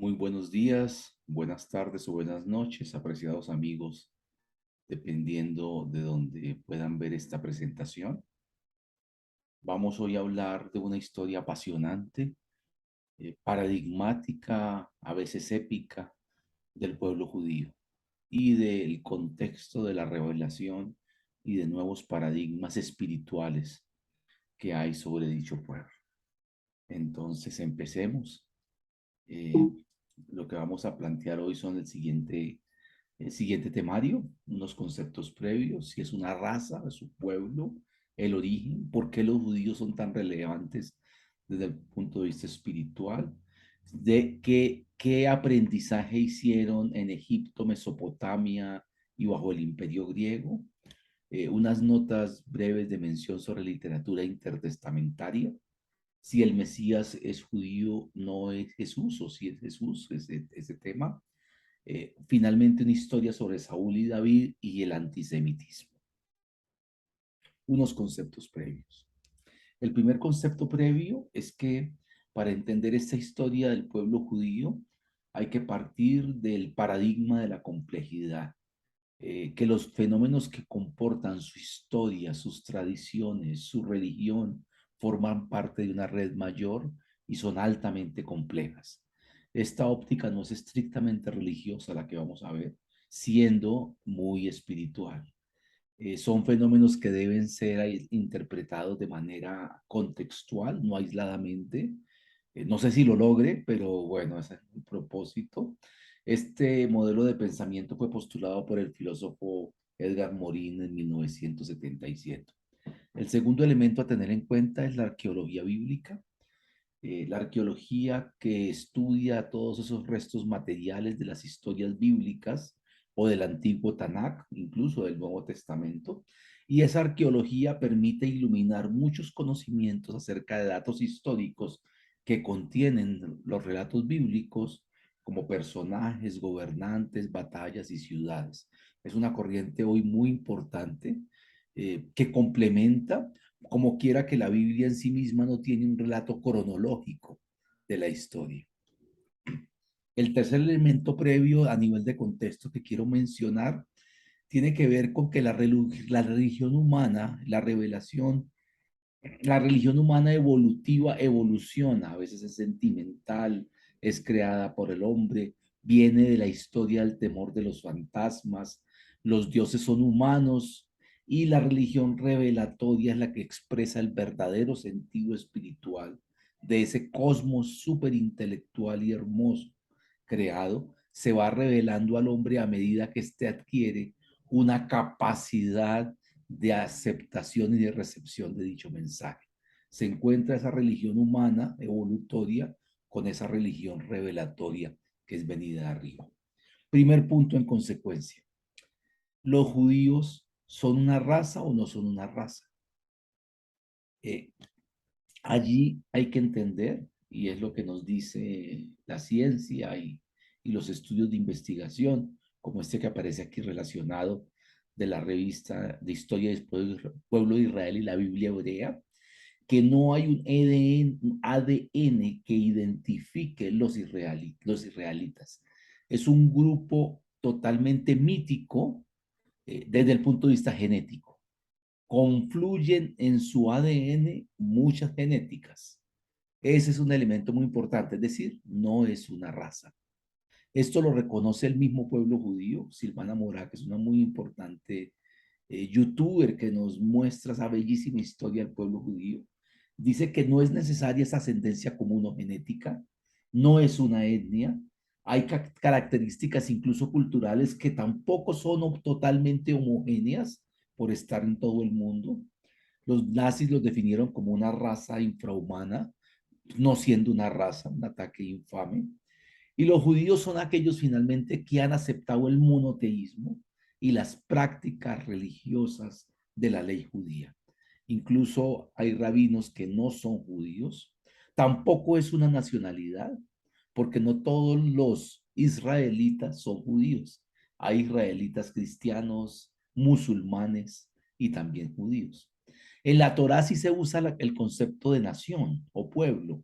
Muy buenos días, buenas tardes o buenas noches, apreciados amigos, dependiendo de donde puedan ver esta presentación. Vamos hoy a hablar de una historia apasionante, paradigmática, a veces épica, del pueblo judío y del contexto de la revelación y de nuevos paradigmas espirituales que hay sobre dicho pueblo. Entonces, empecemos. Eh, lo que vamos a plantear hoy son el siguiente temario, unos conceptos previos, si es una raza, es un pueblo, el origen, por qué los judíos son tan relevantes desde el punto de vista espiritual, de qué aprendizaje hicieron en Egipto, Mesopotamia y bajo el imperio griego, unas notas breves de mención sobre literatura intertestamentaria, si el Mesías es judío, no es Jesús, o si es Jesús, ese tema. Finalmente, una historia sobre Saúl y David y el antisemitismo. Unos conceptos previos. El primer concepto previo es que para entender esta historia del pueblo judío hay que partir del paradigma de la complejidad, que los fenómenos que comportan su historia, sus tradiciones, su religión, forman parte de una red mayor y son altamente complejas. Esta óptica no es estrictamente religiosa la que vamos a ver, siendo muy espiritual. Son fenómenos que deben ser interpretados de manera contextual, no aisladamente. No sé si lo logre, pero bueno, ese es el propósito. Este modelo de pensamiento fue postulado por el filósofo Edgar Morin en 1977. El segundo elemento a tener en cuenta es la arqueología bíblica, la arqueología que estudia todos esos restos materiales de las historias bíblicas o del antiguo Tanakh, incluso del Nuevo Testamento. Y esa arqueología permite iluminar muchos conocimientos acerca de datos históricos que contienen los relatos bíblicos, como personajes, gobernantes, batallas y ciudades. Es una corriente hoy muy importante que complementa, como quiera que la Biblia en sí misma no tiene un relato cronológico de la historia. El tercer elemento previo a nivel de contexto que quiero mencionar tiene que ver con que la religión humana, la religión humana evolutiva evoluciona, a veces es sentimental, es creada por el hombre, viene de la historia del temor de los fantasmas, los dioses son humanos y la religión revelatoria es la que expresa el verdadero sentido espiritual de ese cosmos superintelectual y hermoso creado, se va revelando al hombre a medida que éste adquiere una capacidad de aceptación y de recepción de dicho mensaje. Se encuentra esa religión humana evolutoria con esa religión revelatoria que es venida de arriba. Primer punto en consecuencia. ¿Los judíos son una raza o no son una raza? Eh, Allí hay que entender, y es lo que nos dice la ciencia y los estudios de investigación, como este que aparece aquí relacionado de la revista de Historia del Pueblo de Israel y la Biblia Hebrea, que no hay un ADN que identifique los israelitas. Es un grupo totalmente mítico desde el punto de vista genético. Confluyen en su ADN muchas genéticas. Ese es un elemento muy importante, es decir, no es una raza. Esto lo reconoce el mismo pueblo judío. Silvana Morá, que es una muy importante youtuber que nos muestra esa bellísima historia del pueblo judío. Dice que no es necesaria esa ascendencia común o genética, no es una etnia, hay características incluso culturales que tampoco son totalmente homogéneas por estar en todo el mundo. Los nazis los definieron como una raza infrahumana, no siendo una raza, un ataque infame. Y los judíos son aquellos finalmente que han aceptado el monoteísmo y las prácticas religiosas de la ley judía. Incluso hay rabinos que no son judíos. Tampoco es una nacionalidad, porque no todos los israelitas son judíos. Hay israelitas cristianos, musulmanes y también judíos. En la Torá sí se usa el concepto de nación o pueblo,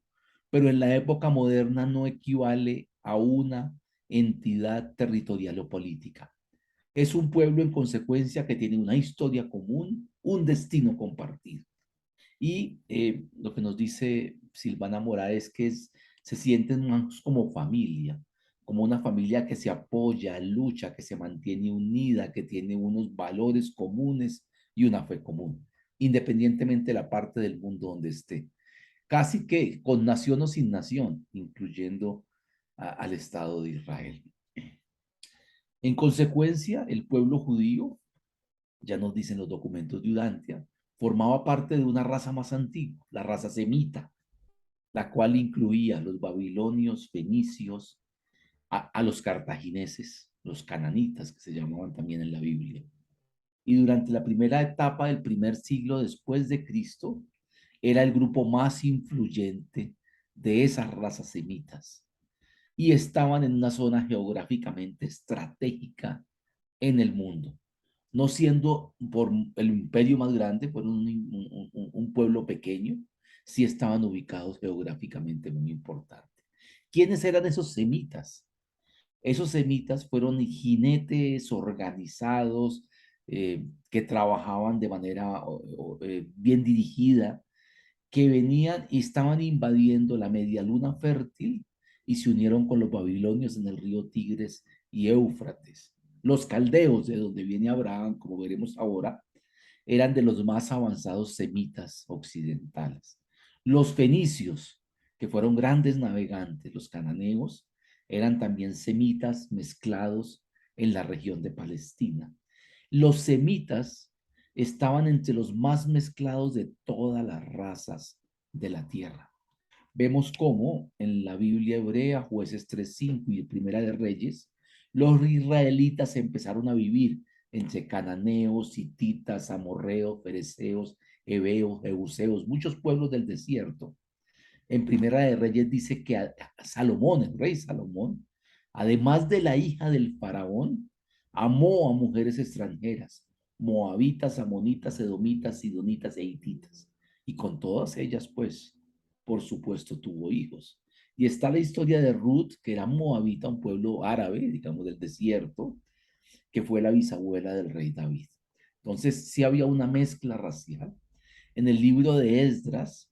pero en la época moderna no equivale a una entidad territorial o política. Es un pueblo en consecuencia que tiene una historia común, un destino compartido. Y lo que nos dice Silvana Mora es que se sienten más como familia, como una familia que se apoya, lucha, que se mantiene unida, que tiene unos valores comunes y una fe común, independientemente de la parte del mundo donde esté. Casi que con nación o sin nación, incluyendo al Estado de Israel. En consecuencia, el pueblo judío, ya nos dicen los documentos de Urantia, formaba parte de una raza más antigua, la raza semita, la cual incluía a los babilonios, fenicios, a los cartagineses, los cananitas, que se llamaban también en la Biblia. Y durante la primera etapa del primer siglo después de Cristo, era el grupo más influyente de esas razas semitas y estaban en una zona geográficamente estratégica en el mundo, no siendo por el imperio más grande, por un pueblo pequeño, sí estaban ubicados geográficamente muy importante. ¿Quiénes eran esos semitas? Esos semitas fueron jinetes organizados que trabajaban de manera bien dirigida, que venían y estaban invadiendo la media luna fértil y se unieron con los babilonios en el río Tigres y Éufrates. Los caldeos, de donde viene Abraham, como veremos ahora, eran de los más avanzados semitas occidentales. Los fenicios, que fueron grandes navegantes, los cananeos, eran también semitas mezclados en la región de Palestina. Los semitas estaban entre los más mezclados de todas las razas de la tierra. Vemos cómo en la Biblia hebrea, Jueces 3:5 y Primera de Reyes, los israelitas empezaron a vivir entre cananeos, hititas, amorreos, fereceos, heveos, jebuseos, muchos pueblos del desierto. En Primera de Reyes dice que a Salomón, el rey Salomón, además de la hija del faraón, amó a mujeres extranjeras, moabitas, amonitas, edomitas, sidonitas e hititas. Y con todas ellas, pues, por supuesto, tuvo hijos. Y está la historia de Ruth, que era moabita, un pueblo árabe, digamos, del desierto, que fue la bisabuela del rey David. Entonces, sí había una mezcla racial. En el libro de Esdras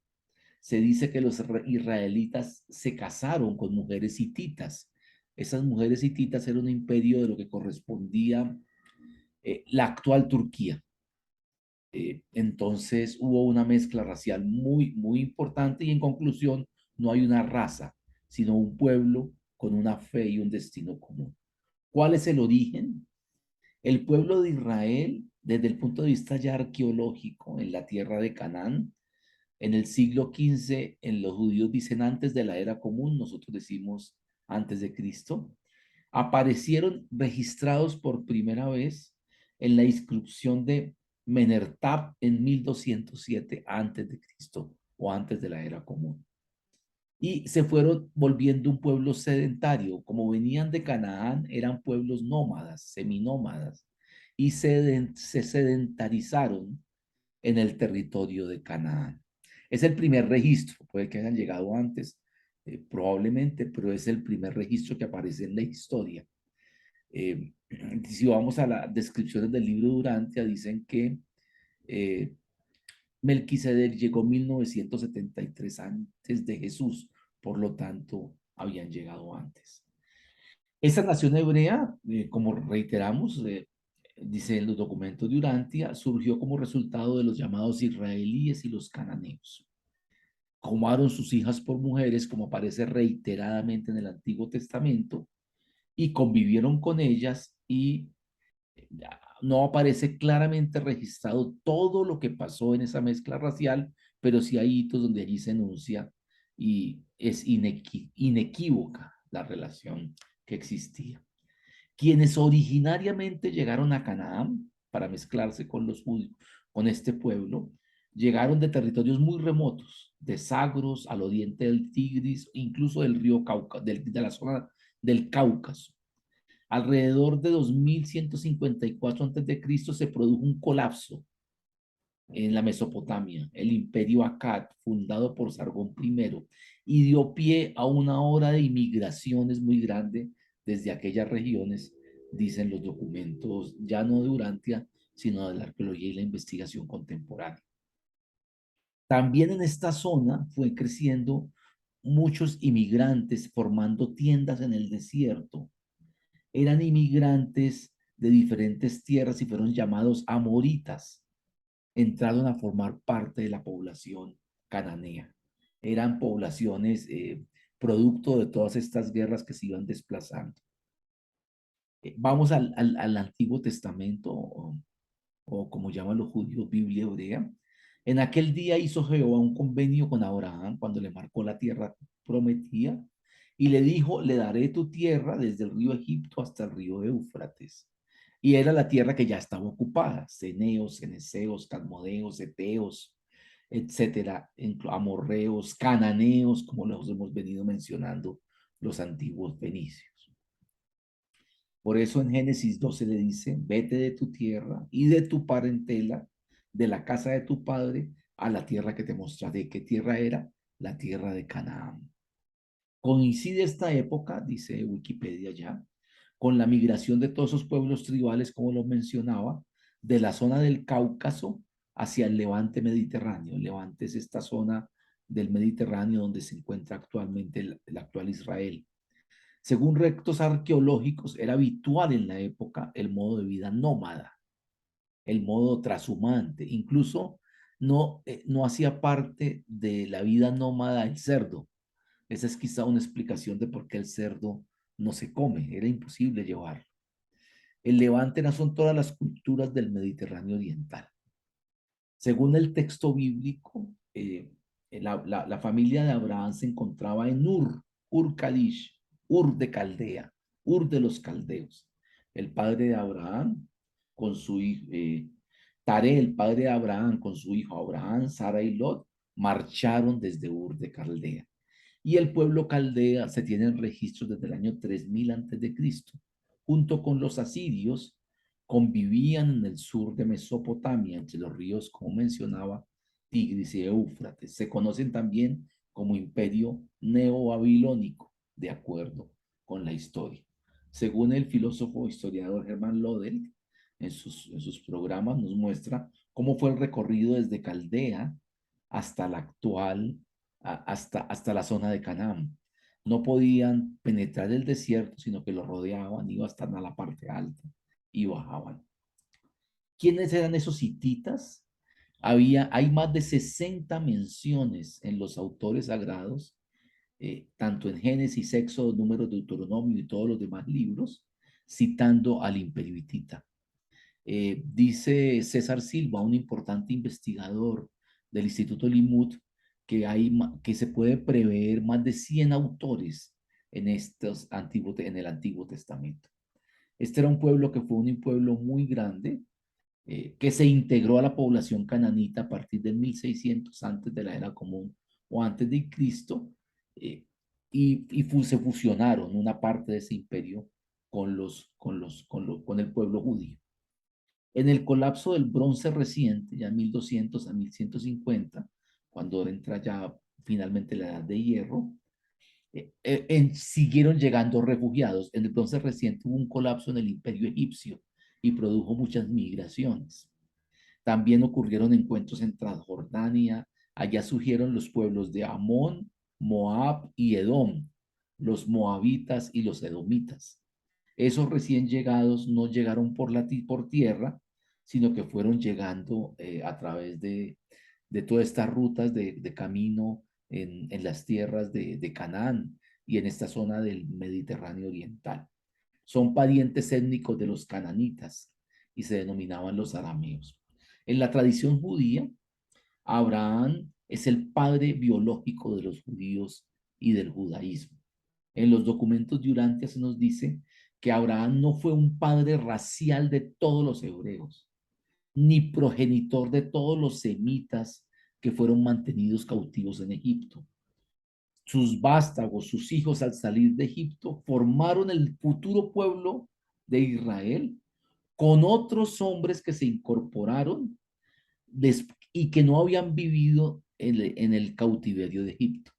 se dice que los israelitas se casaron con mujeres hititas. Esas mujeres hititas eran un imperio de lo que correspondía la actual Turquía. Entonces hubo una mezcla racial muy, muy importante y en conclusión no hay una raza, sino un pueblo con una fe y un destino común. ¿Cuál es el origen? El pueblo de Israel, desde el punto de vista ya arqueológico, en la tierra de Canaán, en el siglo XV, en los judíos dicen antes de la era común, nosotros decimos antes de Cristo, aparecieron registrados por primera vez en la inscripción de Menertab en 1207 antes de Cristo o antes de la era común. Y se fueron volviendo un pueblo sedentario. Como venían de Canaán, eran pueblos nómadas, seminómadas, y se sedentarizaron en el territorio de Canaán. Es el primer registro, puede que hayan llegado antes, probablemente, pero es el primer registro que aparece en la historia. Eh, si vamos a las descripciones del libro de Urantia, dicen que eh, Melquisedec llegó 1973 antes de Jesús, por lo tanto, habían llegado antes. Esa nación hebrea, como reiteramos, dice en los documentos de Urantia, surgió como resultado de los llamados israelíes y los cananeos. Tomaron sus hijas por mujeres, como aparece reiteradamente en el Antiguo Testamento, y convivieron con ellas y no aparece claramente registrado todo lo que pasó en esa mezcla racial, pero sí hay hitos donde allí se enuncia y es inequívoca la relación que existía. Quienes originariamente llegaron a Canaán para mezclarse con los judíos, con este pueblo, llegaron de territorios muy remotos, de Sagros al oriente del Tigris, incluso del río Cauca, de la zona del Cáucaso. Alrededor de 2154 a.C. se produjo un colapso en la Mesopotamia, el imperio Akkad, fundado por Sargón I, y dio pie a una ola de inmigraciones muy grande desde aquellas regiones, dicen los documentos, ya no de Urantia, sino de la arqueología y la investigación contemporánea. También en esta zona fue creciendo muchos inmigrantes formando tiendas en el desierto. Eran inmigrantes de diferentes tierras y fueron llamados amoritas. Entraron a formar parte de la población cananea. Eran poblaciones producto de todas estas guerras que se iban desplazando. Vamos al Antiguo Testamento, o como llaman los judíos, Biblia hebrea. En aquel día hizo Jehová un convenio con Abraham cuando le marcó la tierra prometida y le dijo, le daré tu tierra desde el río Egipto hasta el río Éufrates. Y era la tierra que ya estaba ocupada, ceneos, ceneseos, calmodeos, eteos, etcétera, amorreos, cananeos, como los hemos venido mencionando los antiguos fenicios. Por eso en Génesis 12 le dice, vete de tu tierra y de tu parentela, de la casa de tu padre, a la tierra que te mostraré. ¿Qué tierra era? La tierra de Canaán. Coincide esta época, dice Wikipedia ya, con la migración de todos esos pueblos tribales, como lo mencionaba, de la zona del Cáucaso hacia el levante mediterráneo. El levante es esta zona del Mediterráneo donde se encuentra actualmente el actual Israel. Según restos arqueológicos, era habitual en la época el modo de vida nómada, el modo trashumante. Incluso no hacía parte de la vida nómada el cerdo. Esa es quizá una explicación de por qué el cerdo no se come. Era imposible llevarlo. El Levante no son todas las culturas del Mediterráneo oriental. Según el texto bíblico, la familia de Abraham se encontraba en Ur Kadish, Ur de Caldea, Ur de los caldeos. El padre de Abraham con su hijo, Taré, el padre de Abraham con su hijo Abraham, Sara y Lot, marcharon desde Ur de Caldea. Y el pueblo caldea se tienen registros desde el año 3000 antes de Cristo. Junto con los asirios, convivían en el sur de Mesopotamia, entre los ríos, como mencionaba, Tigris y Éufrates. Se conocen también como imperio neobabilónico, de acuerdo con la historia. Según el filósofo historiador Hermann Lodel, en sus programas nos muestra cómo fue el recorrido desde Caldea hasta la actual, hasta la zona de Canaán. No podían penetrar el desierto, sino que lo rodeaban, iban hasta la parte alta y bajaban. ¿Quiénes eran esos hititas? Hay más de 60 menciones en los autores sagrados, tanto en Génesis, Éxodo, Números, Deuteronomio y todos los demás libros, citando al imperio hitita. Dice César Silva, un importante investigador del Instituto Limud, que se puede prever más de 100 autores en el Antiguo Testamento. Este era un pueblo que fue un pueblo muy grande, que se integró a la población cananita a partir de 1600 antes de la era común o antes de Cristo, eh, se fusionaron una parte de ese imperio con el pueblo judío. En el colapso del bronce reciente, ya 1200 a 1150, cuando entra ya finalmente la edad de hierro, siguieron llegando refugiados. En el bronce reciente hubo un colapso en el imperio egipcio y produjo muchas migraciones. También ocurrieron encuentros en Transjordania. Allá surgieron los pueblos de Amón, Moab y Edom, los moabitas y los edomitas. Esos recién llegados no llegaron por tierra, sino que fueron llegando a través de todas estas rutas de camino en las tierras de Canaán y en esta zona del Mediterráneo oriental. Son parientes étnicos de los cananitas y se denominaban los arameos. En la tradición judía, Abraham es el padre biológico de los judíos y del judaísmo. En los documentos de Urantia se nos dice que Abraham no fue un padre racial de todos los hebreos, ni progenitor de todos los semitas que fueron mantenidos cautivos en Egipto. Sus vástagos, sus hijos al salir de Egipto, formaron el futuro pueblo de Israel con otros hombres que se incorporaron y que no habían vivido en el cautiverio de Egipto.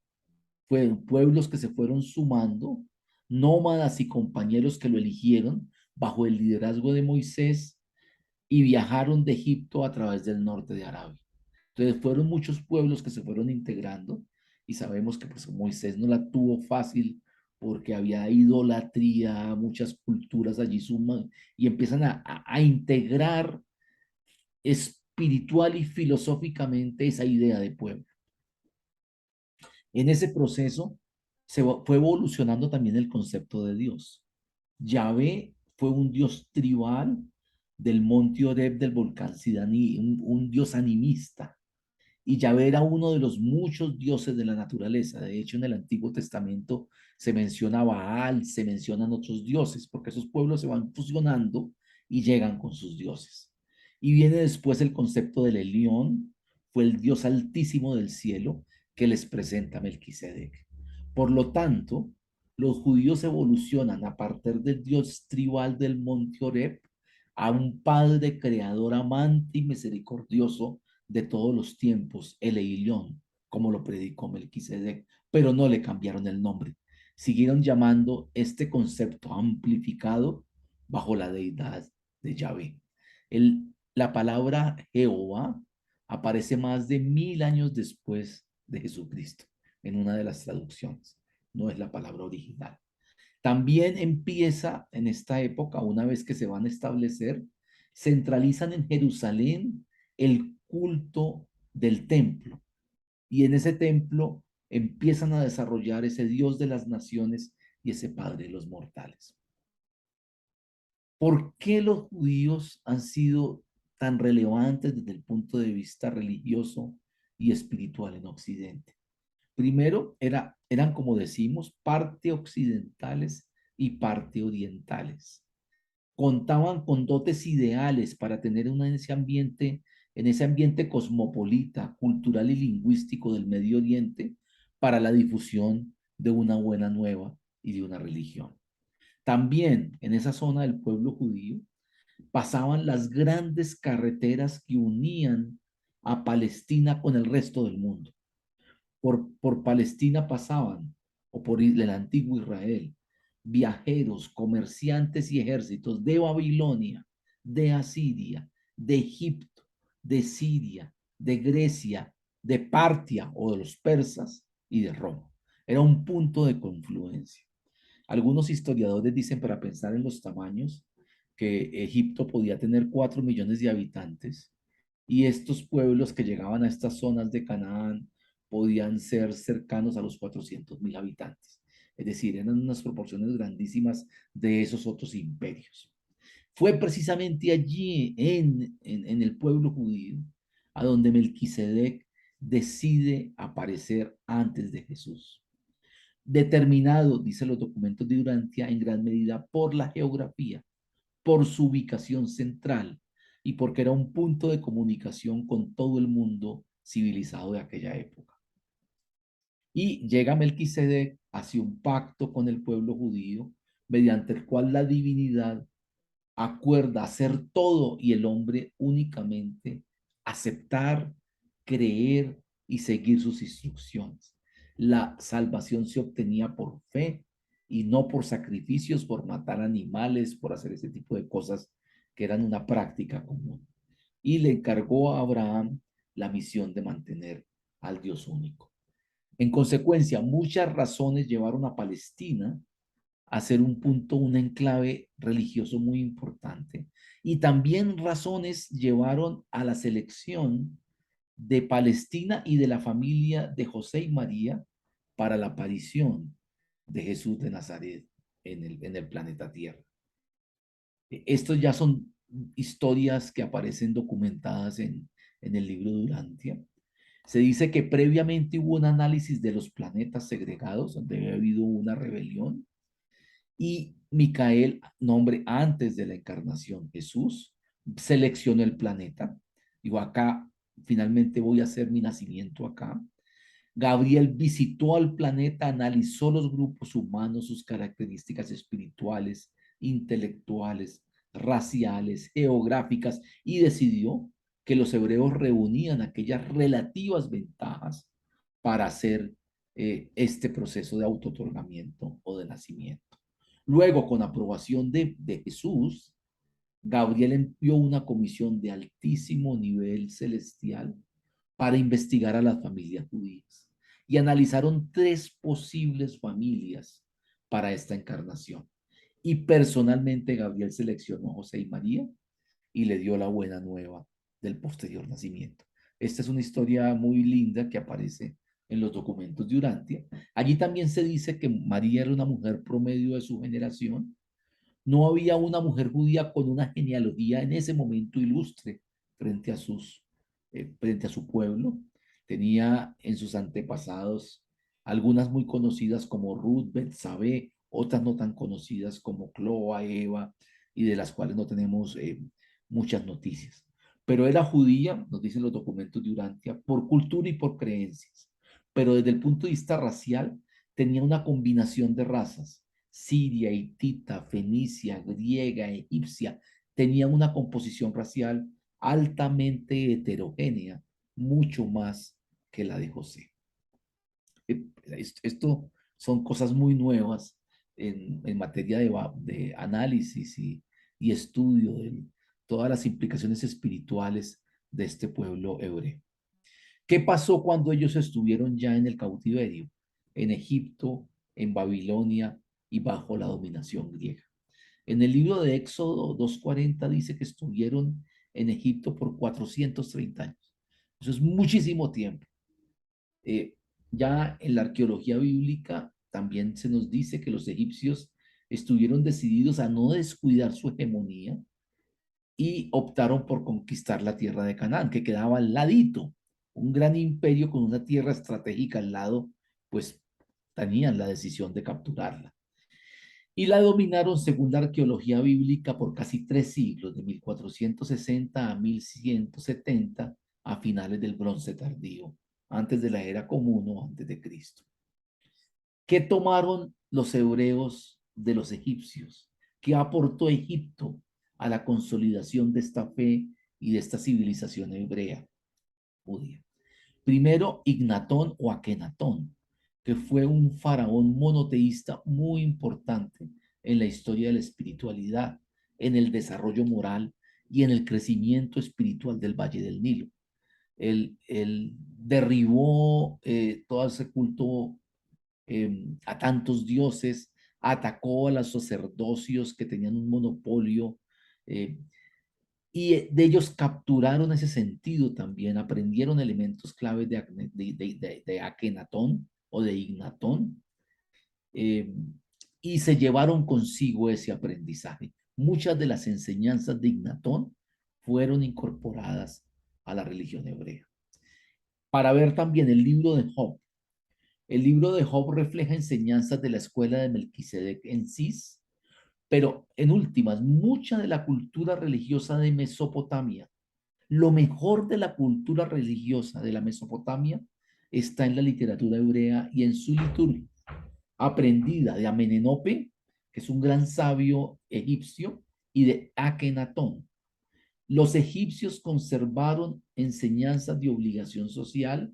Fueron pueblos que se fueron sumando, nómadas y compañeros que lo eligieron bajo el liderazgo de Moisés y viajaron de Egipto a través del norte de Arabia. Entonces fueron muchos pueblos que se fueron integrando y sabemos que pues Moisés no la tuvo fácil porque había idolatría, muchas culturas allí suman y empiezan a integrar espiritual y filosóficamente esa idea de pueblo. En ese proceso fue evolucionando también el concepto de Dios. Yahvé fue un dios tribal del monte Oreb del volcán Sidaní, un dios animista. Y Yahvé era uno de los muchos dioses de la naturaleza. De hecho, en el Antiguo Testamento se menciona a Baal, se mencionan otros dioses, porque esos pueblos se van fusionando y llegan con sus dioses. Y viene después el concepto del Elión, fue el Dios altísimo del cielo que les presenta Melquisedec. Por lo tanto, los judíos evolucionan a partir del Dios tribal del monte Oreb a un Padre creador amante y misericordioso de todos los tiempos, el Elyon, como lo predicó Melquisedec, pero no le cambiaron el nombre. Siguieron llamando este concepto amplificado bajo la deidad de Yahvé. La palabra Jehová aparece más de 1000 años después de Jesucristo en una de las traducciones. No es la palabra original. También empieza en esta época, una vez que se van a establecer, centralizan en Jerusalén el culto del templo. Y en ese templo empiezan a desarrollar ese Dios de las naciones y ese Padre de los mortales. ¿Por qué los judíos han sido tan relevantes desde el punto de vista religioso y espiritual en Occidente? Primero, eran, como decimos, parte occidentales y parte orientales. Contaban con dotes ideales para tener en ese ambiente cosmopolita, cultural y lingüístico del Medio Oriente, para la difusión de una buena nueva y de una religión. También en esa zona del pueblo judío pasaban las grandes carreteras que unían a Palestina con el resto del mundo. Por Palestina pasaban, o por el antiguo Israel, viajeros, comerciantes y ejércitos de Babilonia, de Asiria, de Egipto, de Siria, de Grecia, de Partia o de los persas y de Roma. Era un punto de confluencia. Algunos historiadores dicen, para pensar en los tamaños, que Egipto podía tener 4 millones de habitantes y estos pueblos que llegaban a estas zonas de Canaán podían ser cercanos a los 400.000 habitantes. Es decir, eran unas proporciones grandísimas de esos otros imperios. Fue precisamente allí, en el pueblo judío, a donde Melquisedec decide aparecer antes de Jesús. Determinado, dicen los documentos de Durantia, en gran medida por la geografía, por su ubicación central y porque era un punto de comunicación con todo el mundo civilizado de aquella época. Y llega Melquisedec, hace un pacto con el pueblo judío, mediante el cual la divinidad acuerda hacer todo y el hombre únicamente aceptar, creer y seguir sus instrucciones. La salvación se obtenía por fe y no por sacrificios, por matar animales, por hacer ese tipo de cosas que eran una práctica común. Y le encargó a Abraham la misión de mantener al Dios único. En consecuencia, muchas razones llevaron a Palestina a ser un punto, un enclave religioso muy importante. Y también razones llevaron a la selección de Palestina y de la familia de José y María para la aparición de Jesús de Nazaret en el planeta Tierra. Estos ya son historias que aparecen documentadas en el libro de Durantia. Se dice que previamente hubo un análisis de los planetas segregados, donde había habido una rebelión, y Micael, nombre antes de la encarnación, Jesús, seleccionó el planeta. Digo, acá finalmente voy a hacer mi nacimiento acá. Gabriel visitó al planeta, analizó los grupos humanos, sus características espirituales, intelectuales, raciales, geográficas y decidió que los hebreos reunían aquellas relativas ventajas para hacer este proceso de autootorgamiento o de nacimiento. Luego, con aprobación de Jesús, Gabriel envió una comisión de altísimo nivel celestial para investigar a las familias judías y analizaron tres posibles familias para esta encarnación. Y personalmente Gabriel seleccionó a José y María y le dio la buena nueva del posterior nacimiento. Esta es una historia muy linda que aparece en los documentos de Urantia. Allí también se dice que María era una mujer promedio de su generación. No había una mujer judía con una genealogía en ese momento ilustre frente a frente a su pueblo. Tenía en sus antepasados algunas muy conocidas como Ruth, Betsabé, otras no tan conocidas como Cloa, Eva, y de las cuales no tenemos muchas noticias. Pero era judía, nos dicen los documentos de Urantia, por cultura y por creencias. Pero desde el punto de vista racial, tenía una combinación de razas. Siria, hitita, fenicia, griega, egipcia, tenían una composición racial altamente heterogénea, mucho más que la de José. Esto son cosas muy nuevas en materia de análisis y estudio de todas las implicaciones espirituales de este pueblo hebreo. ¿Qué pasó cuando ellos estuvieron ya en el cautiverio? En Egipto, en Babilonia y bajo la dominación griega. En el libro de Éxodo 2:40 dice que estuvieron en Egipto por 430 años. Eso es muchísimo tiempo. Eh, ya en la arqueología bíblica también se nos dice que los egipcios estuvieron decididos a no descuidar su hegemonía y optaron por conquistar la tierra de Canaán, que quedaba al ladito. Un gran imperio con una tierra estratégica al lado, pues tenían la decisión de capturarla. Y la dominaron, según la arqueología bíblica, por casi 3 siglos, de 1460 a 1170, a finales del Bronce Tardío, antes de la era común o antes de Cristo. ¿Qué tomaron los hebreos de los egipcios? ¿Qué aportó Egipto a la consolidación de esta fe y de esta civilización hebrea judía? Primero, Ignatón o Akenatón, que fue un faraón monoteísta muy importante en la historia de la espiritualidad, en el desarrollo moral y en el crecimiento espiritual del Valle del Nilo. Él derribó todo ese culto a tantos dioses, atacó a los sacerdocios que tenían un monopolio eh, y de ellos capturaron ese sentido también, aprendieron elementos claves de Akenatón o de Ignatón eh, y se llevaron consigo ese aprendizaje. Muchas de las enseñanzas de Ignatón fueron incorporadas a la religión hebrea. Para ver también el libro de Job. El libro de Job refleja enseñanzas de la escuela de Melquisedec en Cis, pero en últimas, mucha de la cultura religiosa de Mesopotamia, lo mejor de la cultura religiosa de la Mesopotamia está en la literatura hebrea y en su liturgia, aprendida de Amenenope, que es un gran sabio egipcio, y de Akenatón. Los egipcios conservaron enseñanzas de obligación social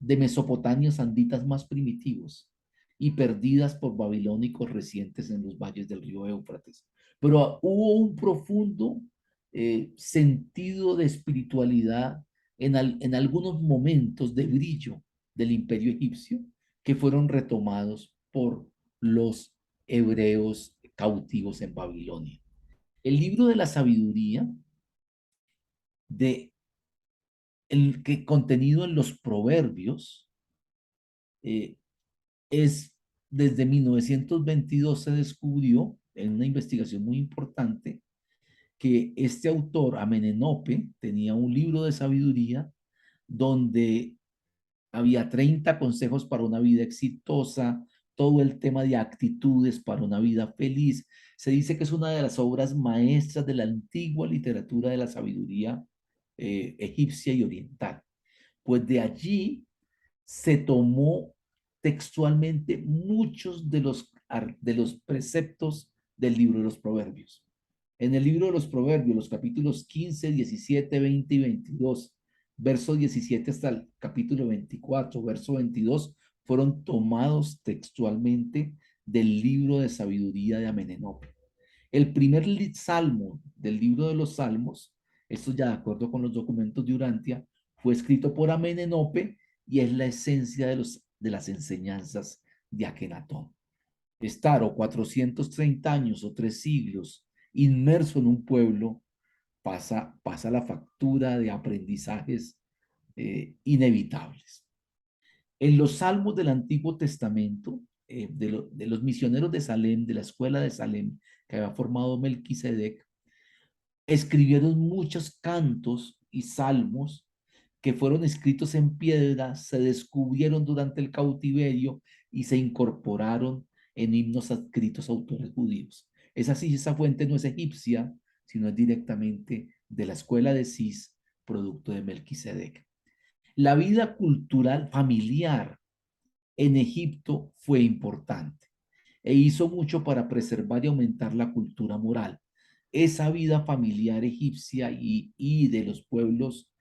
de mesopotamios anditas más primitivos y perdidas por babilónicos recientes en los valles del río Éufrates. Pero hubo un profundo sentido de espiritualidad en algunos momentos de brillo del imperio egipcio que fueron retomados por los hebreos cautivos en Babilonia. El libro de la sabiduría de el que contenido en los proverbios eh, es desde 1922 se descubrió en una investigación muy importante que este autor, Amenenope, tenía un libro de sabiduría donde había 30 consejos para una vida exitosa, todo el tema de actitudes para una vida feliz. Se dice que es una de las obras maestras de la antigua literatura de la sabiduría egipcia y oriental. Pues de allí se tomó textualmente muchos de los preceptos del libro de los Proverbios. En el libro de los Proverbios, los capítulos 15, 17, 20 y 22, verso 17 hasta el capítulo 24, verso 22, fueron tomados textualmente del libro de sabiduría de Amenenope. El primer salmo del libro de los Salmos, esto ya de acuerdo con los documentos de Urantia, fue escrito por Amenenope y es la esencia de las enseñanzas de Akenatón. Estar o 430 años o 3 siglos inmerso en un pueblo pasa la factura de aprendizajes inevitables. En los salmos del Antiguo Testamento, de los misioneros de Salem, de la escuela de Salem, que había formado Melquisedec, escribieron muchos cantos y salmos que fueron escritos en piedra, se descubrieron durante el cautiverio y se incorporaron en himnos adscritos a autores judíos. Es así, esa fuente no es egipcia, sino es directamente de la escuela de Cis, producto de Melquisedec. La vida cultural familiar en Egipto fue importante e hizo mucho para preservar y aumentar la cultura moral. Esa vida familiar egipcia y de los pueblos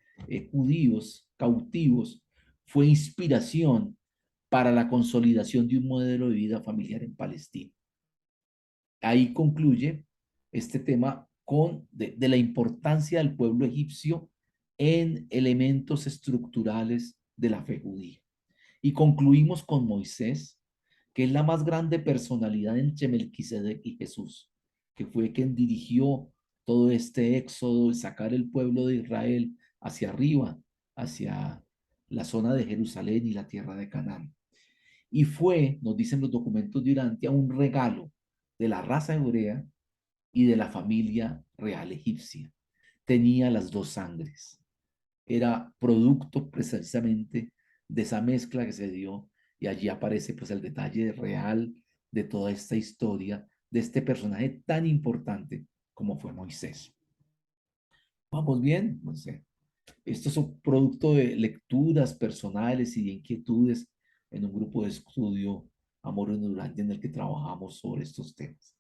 judíos cautivos fue inspiración para la consolidación de un modelo de vida familiar en Palestina. Ahí concluye este tema de la importancia del pueblo egipcio en elementos estructurales de la fe judía. Y concluimos con Moisés, que es la más grande personalidad entre Melquisedec y Jesús, que fue quien dirigió todo este éxodo y sacar el pueblo de Israel hacia arriba, hacia la zona de Jerusalén y la tierra de Canaán. Y fue, nos dicen los documentos de Urantia, un regalo de la raza hebrea y de la familia real egipcia. Tenía las dos sangres. Era producto precisamente de esa mezcla que se dio y allí aparece pues el detalle real de toda esta historia de este personaje tan importante como fue Moisés. Vamos bien, no sé. Estos son producto de lecturas personales y de inquietudes en un grupo de estudio Amor en Durante en el que trabajamos sobre estos temas.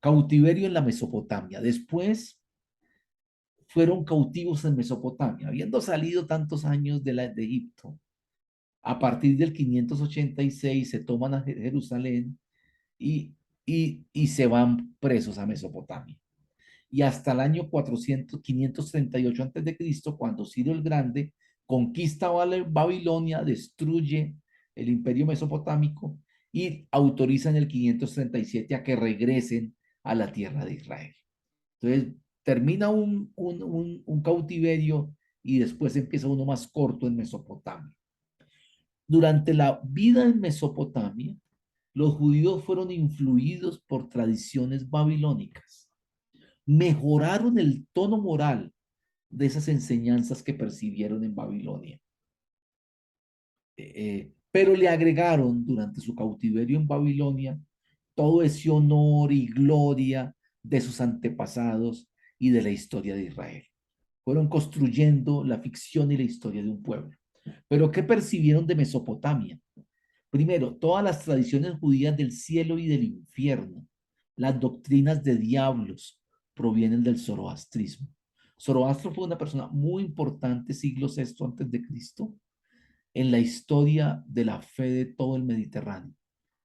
Cautiverio en la Mesopotamia. Después fueron cautivos en Mesopotamia, habiendo salido tantos años de Egipto. A partir del 586 se toman a Jerusalén y se van presos a Mesopotamia. Y hasta el año 538 antes de Cristo, cuando Ciro el Grande conquista Babilonia, destruye el imperio mesopotámico y autoriza en el 537 a que regresen a la tierra de Israel. Entonces, termina un cautiverio y después empieza uno más corto en Mesopotamia. Durante la vida en Mesopotamia, los judíos fueron influidos por tradiciones babilónicas. Mejoraron el tono moral de esas enseñanzas que percibieron en Babilonia. Pero le agregaron durante su cautiverio en Babilonia todo ese honor y gloria de sus antepasados y de la historia de Israel. Fueron construyendo la ficción y la historia de un pueblo. Pero ¿qué percibieron de Mesopotamia? Primero, todas las tradiciones judías del cielo y del infierno, las doctrinas de diablos provienen del zoroastrismo. Zoroastro fue una persona muy importante, siglo VI antes de Cristo, en la historia de la fe de todo el Mediterráneo.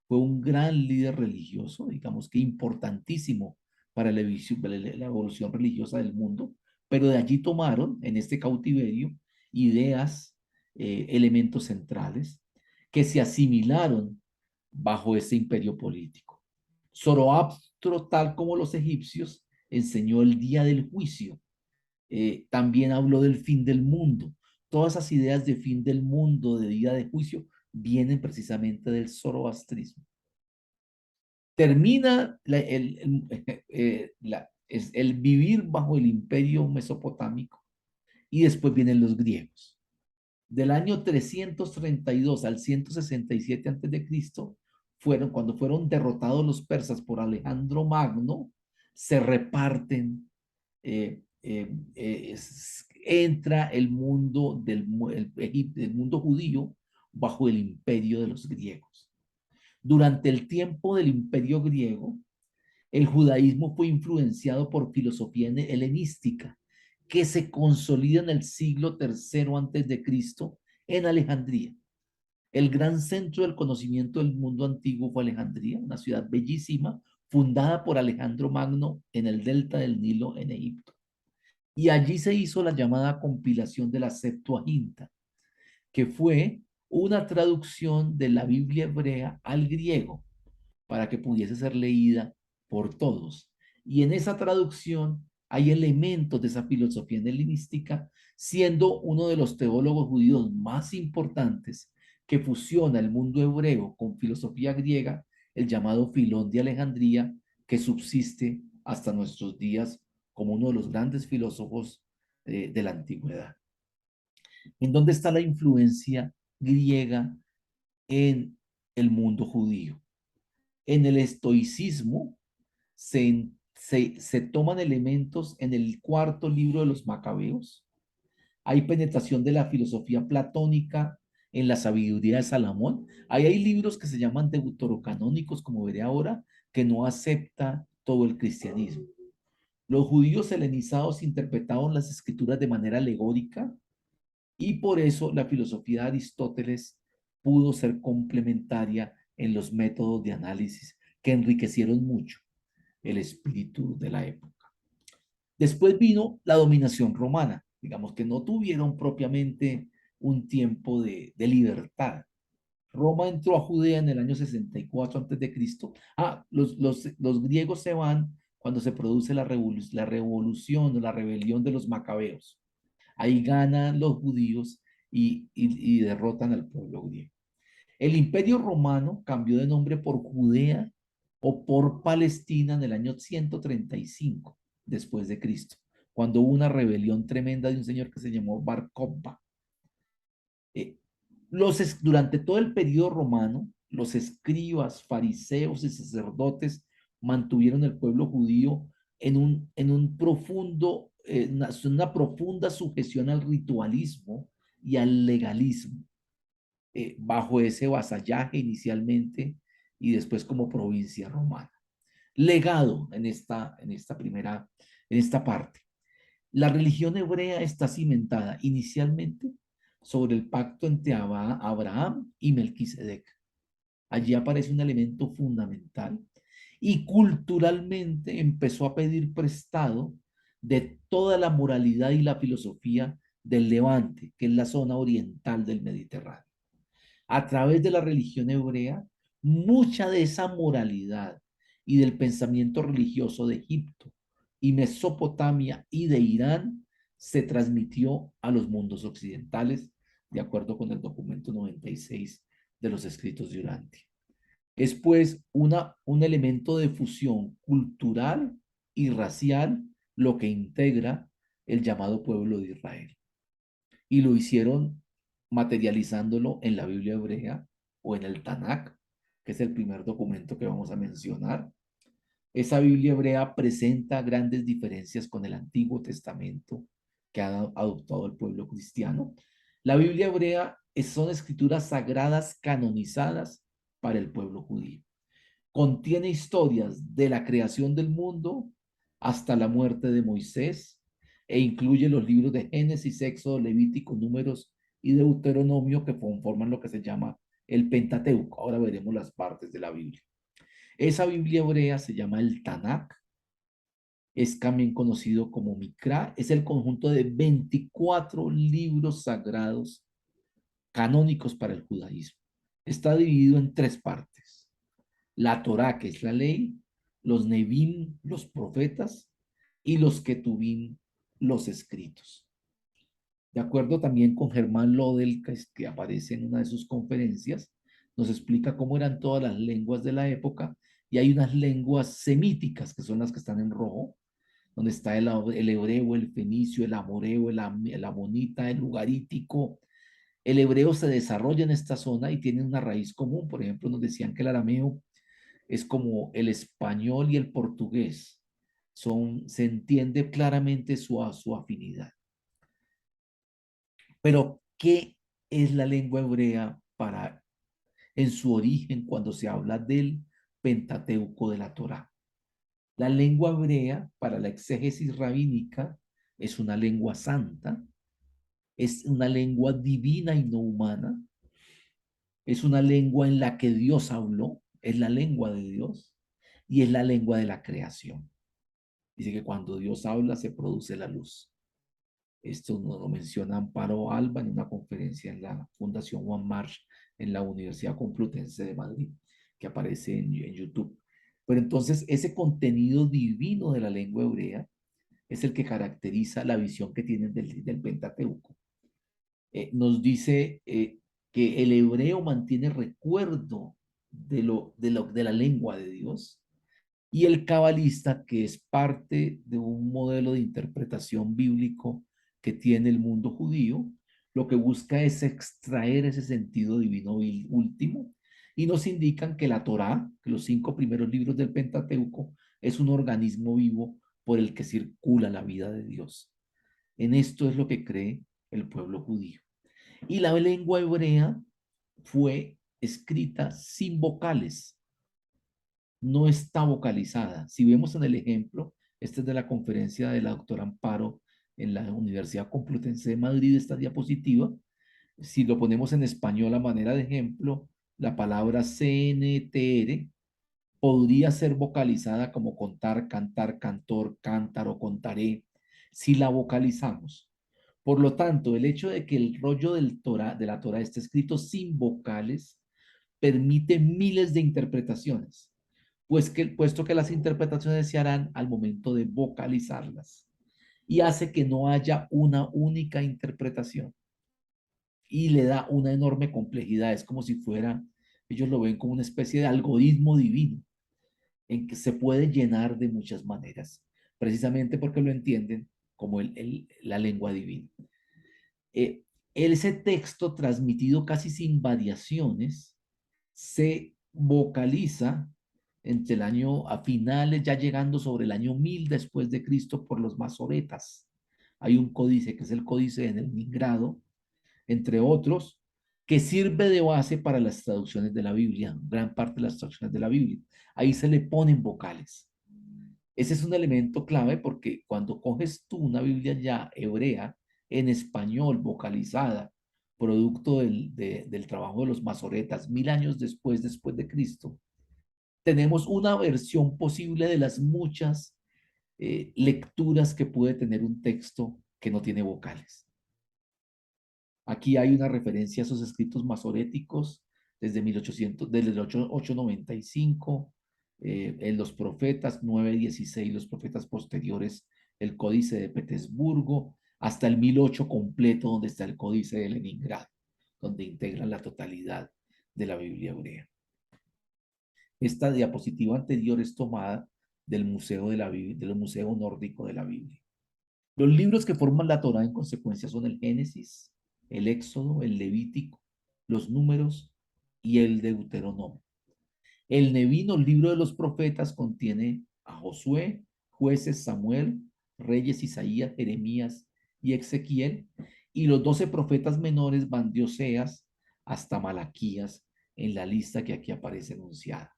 Fue un gran líder religioso, digamos que importantísimo para la evolución religiosa del mundo, pero de allí tomaron en este cautiverio ideas, elementos centrales que se asimilaron bajo ese imperio político. Zoroastro, tal como los egipcios, enseñó el día del juicio. También habló del fin del mundo. Todas esas ideas de fin del mundo, de día de juicio, vienen precisamente del zoroastrismo. Termina el vivir bajo el imperio mesopotámico y después vienen los griegos. Del año 332 al 167 antes de Cristo, cuando fueron derrotados los persas por Alejandro Magno, se reparten, entra el mundo el mundo judío bajo el imperio de los griegos. Durante el tiempo del imperio griego, El judaísmo fue influenciado por filosofía helenística que se consolida en el siglo III antes de Cristo en Alejandría. El gran centro del conocimiento del mundo antiguo fue Alejandría, una ciudad bellísima, fundada por Alejandro Magno en el delta del Nilo en Egipto. Y allí se hizo la llamada compilación de la Septuaginta, que fue una traducción de la Biblia hebrea al griego para que pudiese ser leída por todos. Y en esa traducción hay elementos de esa filosofía helenística, siendo uno de los teólogos judíos más importantes que fusiona el mundo hebreo con filosofía griega, el llamado Filón de Alejandría, que subsiste hasta nuestros días como uno de los grandes filósofos de la antigüedad. ¿En dónde está la influencia griega en el mundo judío? En el estoicismo se toman elementos en el cuarto libro de los Macabeos. Hay penetración de la filosofía platónica en la sabiduría de Salomón. Ahí hay libros que se llaman deuterocanónicos, como veré ahora, que no acepta todo el cristianismo. Los judíos helenizados interpretaron las escrituras de manera alegórica y por eso la filosofía de Aristóteles pudo ser complementaria en los métodos de análisis que enriquecieron mucho el espíritu de la época. Después vino la dominación romana, digamos que no tuvieron propiamente un tiempo de libertad. Roma entró a Judea en el año 64 antes de Cristo. Los griegos se van cuando se produce la revolución o la rebelión de los macabeos. Ahí ganan los judíos y derrotan al pueblo griego. El imperio romano cambió de nombre por Judea o por Palestina en el año 135 después de Cristo, cuando hubo una rebelión tremenda de un señor que se llamó Bar Kokhba. Eh, durante todo el periodo romano, los escribas, fariseos y sacerdotes mantuvieron el pueblo judío en un profundo, una profunda sujeción al ritualismo y al legalismo, bajo ese vasallaje inicialmente y después como provincia romana. Legado en esta parte. La religión hebrea está cimentada inicialmente sobre el pacto entre Abraham y Melquisedec. Allí aparece un elemento fundamental y culturalmente empezó a pedir prestado de toda la moralidad y la filosofía del Levante, que es la zona oriental del Mediterráneo. A través de la religión hebrea, mucha de esa moralidad y del pensamiento religioso de Egipto y Mesopotamia y de Irán se transmitió a los mundos occidentales, de acuerdo con el documento 96 de los escritos de Urantia. Es pues un elemento de fusión cultural y racial lo que integra el llamado pueblo de Israel. Y lo hicieron materializándolo en la Biblia hebrea o en el Tanakh, que es el primer documento que vamos a mencionar. Esa Biblia hebrea presenta grandes diferencias con el Antiguo Testamento que ha adoptado el pueblo cristiano. La Biblia hebrea son escrituras sagradas canonizadas para el pueblo judío. Contiene historias de la creación del mundo hasta la muerte de Moisés e incluye los libros de Génesis, Éxodo, Levítico, Números y Deuteronomio que conforman lo que se llama el Pentateuco. Ahora veremos las partes de la Biblia. Esa Biblia hebrea se llama el Tanakh, es también conocido como Mikra, es el conjunto de 24 libros sagrados canónicos para el judaísmo. Está dividido en tres partes: la Torá, que es la ley, los Nevim, los profetas, y los Ketubim, los escritos. De acuerdo también con Germán Lodel, que aparece en una de sus conferencias, nos explica cómo eran todas las lenguas de la época, y hay unas lenguas semíticas, que son las que están en rojo, donde está el hebreo, el fenicio, el amoreo, el amonita, el ugarítico. El hebreo se desarrolla en esta zona y tiene una raíz común. Por ejemplo, nos decían que el arameo es como el español y el portugués. Se entiende claramente su afinidad. Pero, ¿qué es la lengua hebrea en su origen cuando se habla del Pentateuco de la Torá? La lengua hebrea para la exégesis rabínica es una lengua santa, es una lengua divina y no humana, es una lengua en la que Dios habló, es la lengua de Dios y es la lengua de la creación. Dice que cuando Dios habla se produce la luz. Esto nos lo menciona Amparo Alba en una conferencia en la Fundación Juan March en la Universidad Complutense de Madrid, que aparece en YouTube. Pero entonces ese contenido divino de la lengua hebrea es el que caracteriza la visión que tienen del Pentateuco. Nos dice que el hebreo mantiene recuerdo de la lengua de Dios y el cabalista, que es parte de un modelo de interpretación bíblico que tiene el mundo judío, lo que busca es extraer ese sentido divino último y nos indican que la Torá, que los 5 primeros libros del Pentateuco, es un organismo vivo por el que circula la vida de Dios. En esto es lo que cree el pueblo judío. Y la lengua hebrea fue escrita sin vocales, no está vocalizada. Si vemos en el ejemplo, este es de la conferencia de la doctora Amparo en la Universidad Complutense de Madrid, esta diapositiva. Si lo ponemos en español a manera de ejemplo, la palabra CNTR podría ser vocalizada como contar, cantar, cantor, cántaro, contaré, si la vocalizamos. Por lo tanto, el hecho de que el rollo de la Torah esté escrito sin vocales permite miles de interpretaciones, puesto que las interpretaciones se harán al momento de vocalizarlas y hace que no haya una única interpretación y le da una enorme complejidad. Es como si fuera, ellos lo ven como una especie de algoritmo divino en que se puede llenar de muchas maneras, precisamente porque lo entienden como la lengua divina. Eh, ese texto transmitido casi sin variaciones se vocaliza entre el año a finales, ya llegando sobre el año 1000 después de Cristo por los masoretas. Hay un códice que es el códice de Leningrado, entre otros, que sirve de base para las traducciones de la Biblia, gran parte de las traducciones de la Biblia. Ahí se le ponen vocales. Ese es un elemento clave porque cuando coges tú una Biblia ya hebrea en español, vocalizada, producto del trabajo de los masoretas, 1000 años después de Cristo, tenemos una versión posible de las muchas lecturas que puede tener un texto que no tiene vocales. Aquí hay una referencia a esos escritos masoréticos desde 1800, desde el 895, en los profetas 916, los profetas posteriores, el Códice de Petersburgo, hasta el 1008 completo, donde está el Códice de Leningrado, donde integran la totalidad de la Biblia hebrea. Esta diapositiva anterior es tomada del Museo de la Biblia, del Museo Nórdico de la Biblia. Los libros que forman la Torá en consecuencia son el Génesis, el Éxodo, el Levítico, los Números y el Deuteronomio. El Nevino, el libro de los profetas, contiene a Josué, Jueces, Samuel, Reyes, Isaías, Jeremías y Ezequiel, y los 12 profetas menores van de Oseas hasta Malaquías en la lista que aquí aparece enunciada.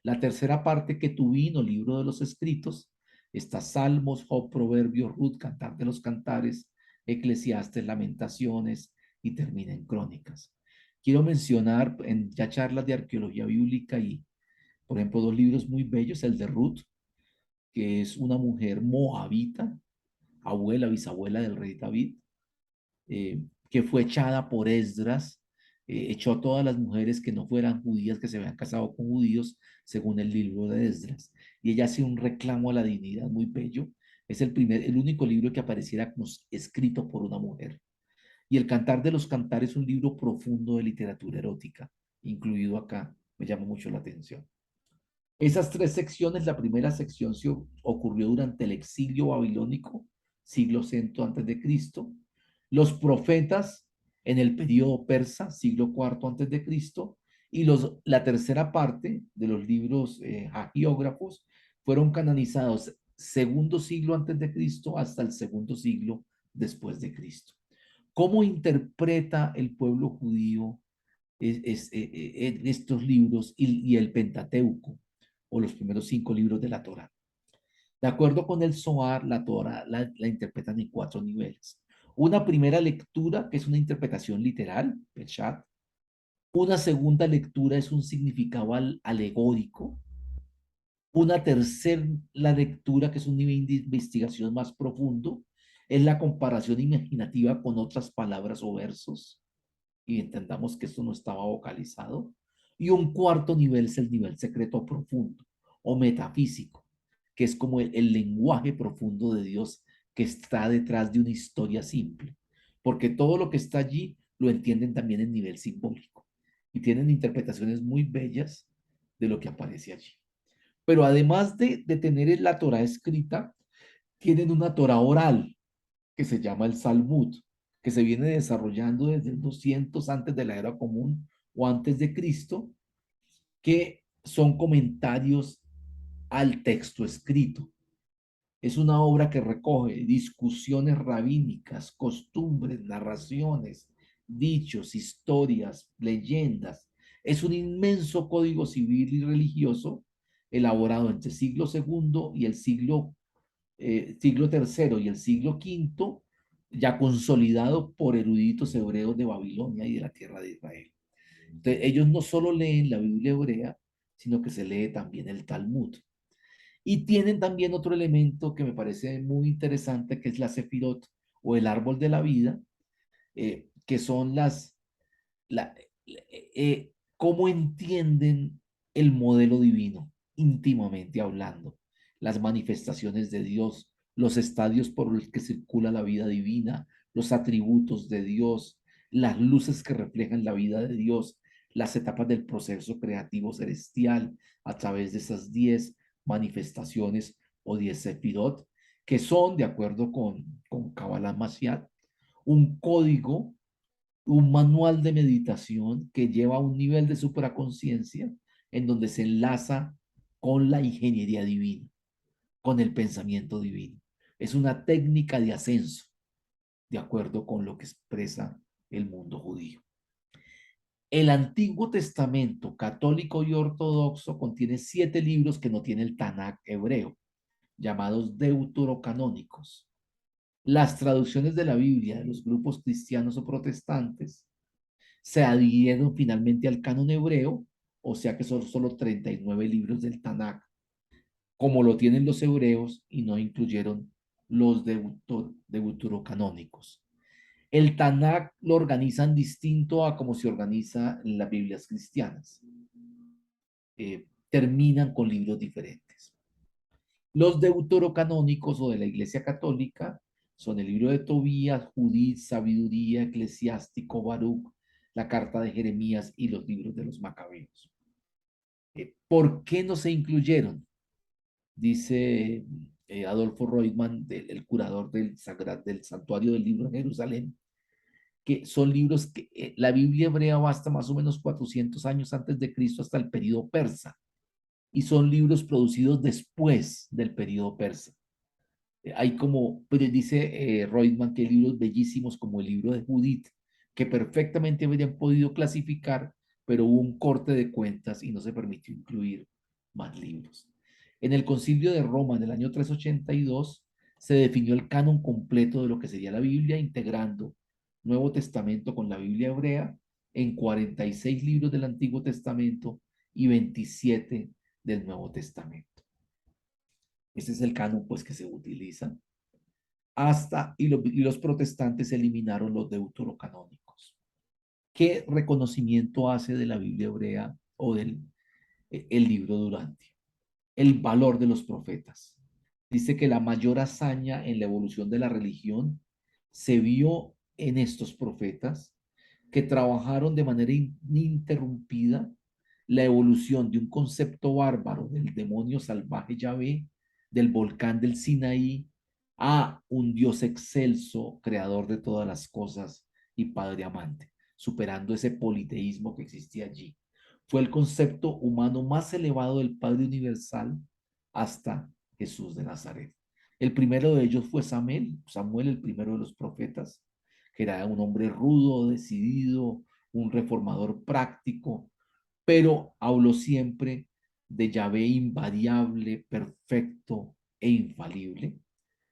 La tercera parte que tuvino, libro de los escritos, está Salmos, Job, Proverbios, Ruth, Cantar de los Cantares, Eclesiastes, Lamentaciones y termina en Crónicas. Quiero mencionar en ya charlas de arqueología bíblica y, por ejemplo, 2 libros muy bellos, el de Ruth, que es una mujer moabita, abuela, bisabuela del rey David, que fue echada por Esdras, echó a todas las mujeres que no fueran judías, que se habían casado con judíos, según el libro de Esdras. Y ella hace un reclamo a la dignidad muy bello. Es el único libro que apareciera como escrito por una mujer. Y el Cantar de los Cantares es un libro profundo de literatura erótica, incluido acá. Me llama mucho la atención. Esas 3 secciones, la primera sección se ocurrió durante el exilio babilónico, siglo C antes de Cristo. Los profetas en el periodo persa, siglo IV antes de Cristo. Y la tercera parte de los libros hagiógrafos fueron canonizados segundo siglo antes de Cristo hasta el segundo siglo después de Cristo. ¿Cómo interpreta el pueblo judío estos libros y el Pentateuco, o los primeros 5 libros de la Torá? De acuerdo con el Zohar, la Torah la interpretan en cuatro niveles. Una primera lectura, que es una interpretación literal, Peshat. Una segunda lectura es un significado alegórico. Una tercera lectura, que es un nivel de investigación más profundo, es la comparación imaginativa con otras palabras o versos y entendamos que esto no estaba vocalizado. Y un cuarto nivel es el nivel secreto profundo o metafísico, que es como el lenguaje profundo de Dios que está detrás de una historia simple, porque todo lo que está allí lo entienden también en nivel simbólico y tienen interpretaciones muy bellas de lo que aparece allí. Pero además de tener la Torah escrita, tienen una Torah oral que se llama el Talmud, que se viene desarrollando desde el 200 antes de la era común o antes de Cristo, que son comentarios al texto escrito. Es una obra que recoge discusiones rabínicas, costumbres, narraciones, dichos, historias, leyendas. Es un inmenso código civil y religioso elaborado entre el siglo segundo y el siglo tercero y el siglo quinto, ya consolidado por eruditos hebreos de Babilonia y de la tierra de Israel. Entonces, ellos no solo leen la Biblia hebrea, sino que se lee también el Talmud. Y tienen también otro elemento que me parece muy interesante, que es la Sefirot o el árbol de la vida, que son la, cómo entienden el modelo divino, íntimamente hablando, las manifestaciones de Dios, los estadios por los que circula la vida divina, los atributos de Dios, las luces que reflejan la vida de Dios, las etapas del proceso creativo celestial a través de esas 10 manifestaciones o 10 sefirot, que son, de acuerdo con Kabbalah Mashiach, un código, un manual de meditación que lleva a un nivel de supraconciencia en donde se enlaza con la ingeniería divina, con el pensamiento divino. Es una técnica de ascenso, de acuerdo con lo que expresa el mundo judío. El Antiguo Testamento católico y ortodoxo contiene 7 libros que no tiene el Tanakh hebreo, llamados deuterocanónicos. Las traducciones de la Biblia de los grupos cristianos o protestantes se adhirieron finalmente al canon hebreo, o sea que son solo 39 libros del Tanakh, como lo tienen los hebreos y no incluyeron los deuterocanónicos. El Tanakh lo organizan distinto a como se organiza en las Biblias cristianas. Terminan con libros diferentes. Los deuterocanónicos o de la Iglesia Católica son el libro de Tobías, Judith, Sabiduría, Eclesiástico, Baruch, la carta de Jeremías y los libros de los Macabeos. ¿Por qué no se incluyeron? Dice Adolfo Reutemann, el curador del Santuario del Libro en Jerusalén, que son libros que la Biblia hebrea va hasta más o menos 400 años antes de Cristo, hasta el periodo persa, y son libros producidos después del periodo persa. Hay como, pues dice Reutemann, que hay libros bellísimos como el libro de Judith, que perfectamente habrían podido clasificar, pero hubo un corte de cuentas y no se permitió incluir más libros. En el Concilio de Roma del año 382 se definió el canon completo de lo que sería la Biblia, integrando Nuevo Testamento con la Biblia hebrea en 46 libros del Antiguo Testamento y 27 del Nuevo Testamento. Ese es el canon pues que se utiliza y los protestantes eliminaron los deuterocanónicos. ¿Qué reconocimiento hace de la Biblia hebrea o del el libro Durante? El valor de los profetas. Dice que la mayor hazaña en la evolución de la religión se vio en estos profetas que trabajaron de manera ininterrumpida la evolución de un concepto bárbaro del demonio salvaje Yahvé, del volcán del Sinaí, a un Dios excelso, creador de todas las cosas y Padre amante, superando ese politeísmo que existía allí. Fue el concepto humano más elevado del Padre universal hasta Jesús de Nazaret. El primero de ellos fue Samuel, el primero de los profetas, que era un hombre rudo, decidido, un reformador práctico, pero habló siempre de Yahvé invariable, perfecto, e infalible.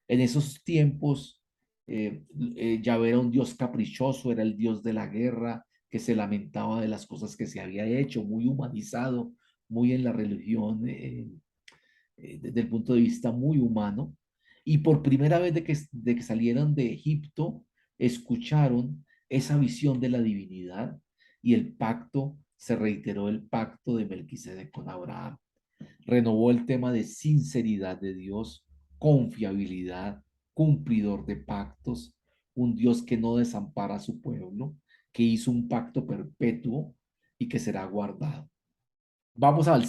En esos tiempos, Yahvé era un Dios caprichoso, era el Dios de la guerra, que se lamentaba de las cosas que se había hecho, muy humanizado, muy en la religión, desde el punto de vista muy humano. Y por primera vez de que salieron de Egipto, escucharon esa visión de la divinidad y el pacto, se reiteró el pacto de Melquisedec con Abraham. Renovó el tema de sinceridad de Dios, confiabilidad, cumplidor de pactos, un Dios que no desampara a su pueblo, que hizo un pacto perpetuo y que será guardado. Vamos al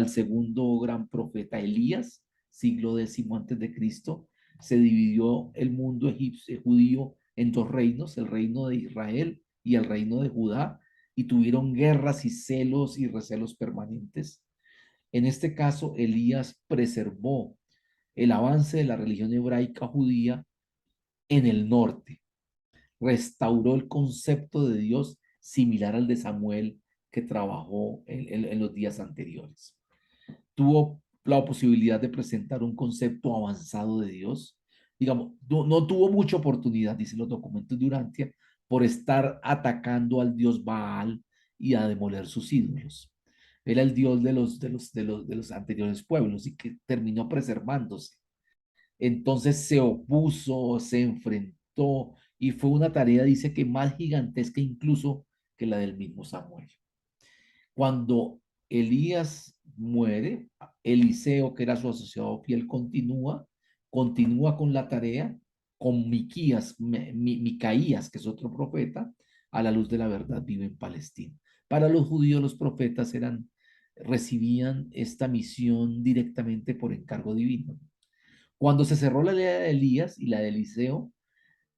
segundo gran profeta, Elías, siglo X antes de Cristo. Se dividió el mundo egipcio, judío en dos reinos, el reino de Israel y el reino de Judá, y tuvieron guerras y celos y recelos permanentes. En este caso, Elías preservó el avance de la religión hebraica judía en el norte, restauró el concepto de Dios similar al de Samuel que trabajó en los días anteriores. Tuvo la posibilidad de presentar un concepto avanzado de Dios. Digamos, no tuvo mucha oportunidad, dicen los documentos de Urantia, por estar atacando al dios Baal y a demoler sus ídolos. Era el dios de los anteriores pueblos y que terminó preservándose. Entonces se opuso, se enfrentó y fue una tarea, dice que más gigantesca incluso que la del mismo Samuel. Cuando Elías muere, Eliseo, que era su asociado fiel, continúa con la tarea, con Micaías, que es otro profeta, a la luz de la verdad vive en Palestina. Para los judíos, los profetas recibían esta misión directamente por encargo divino. Cuando se cerró la idea de Elías y la de Eliseo,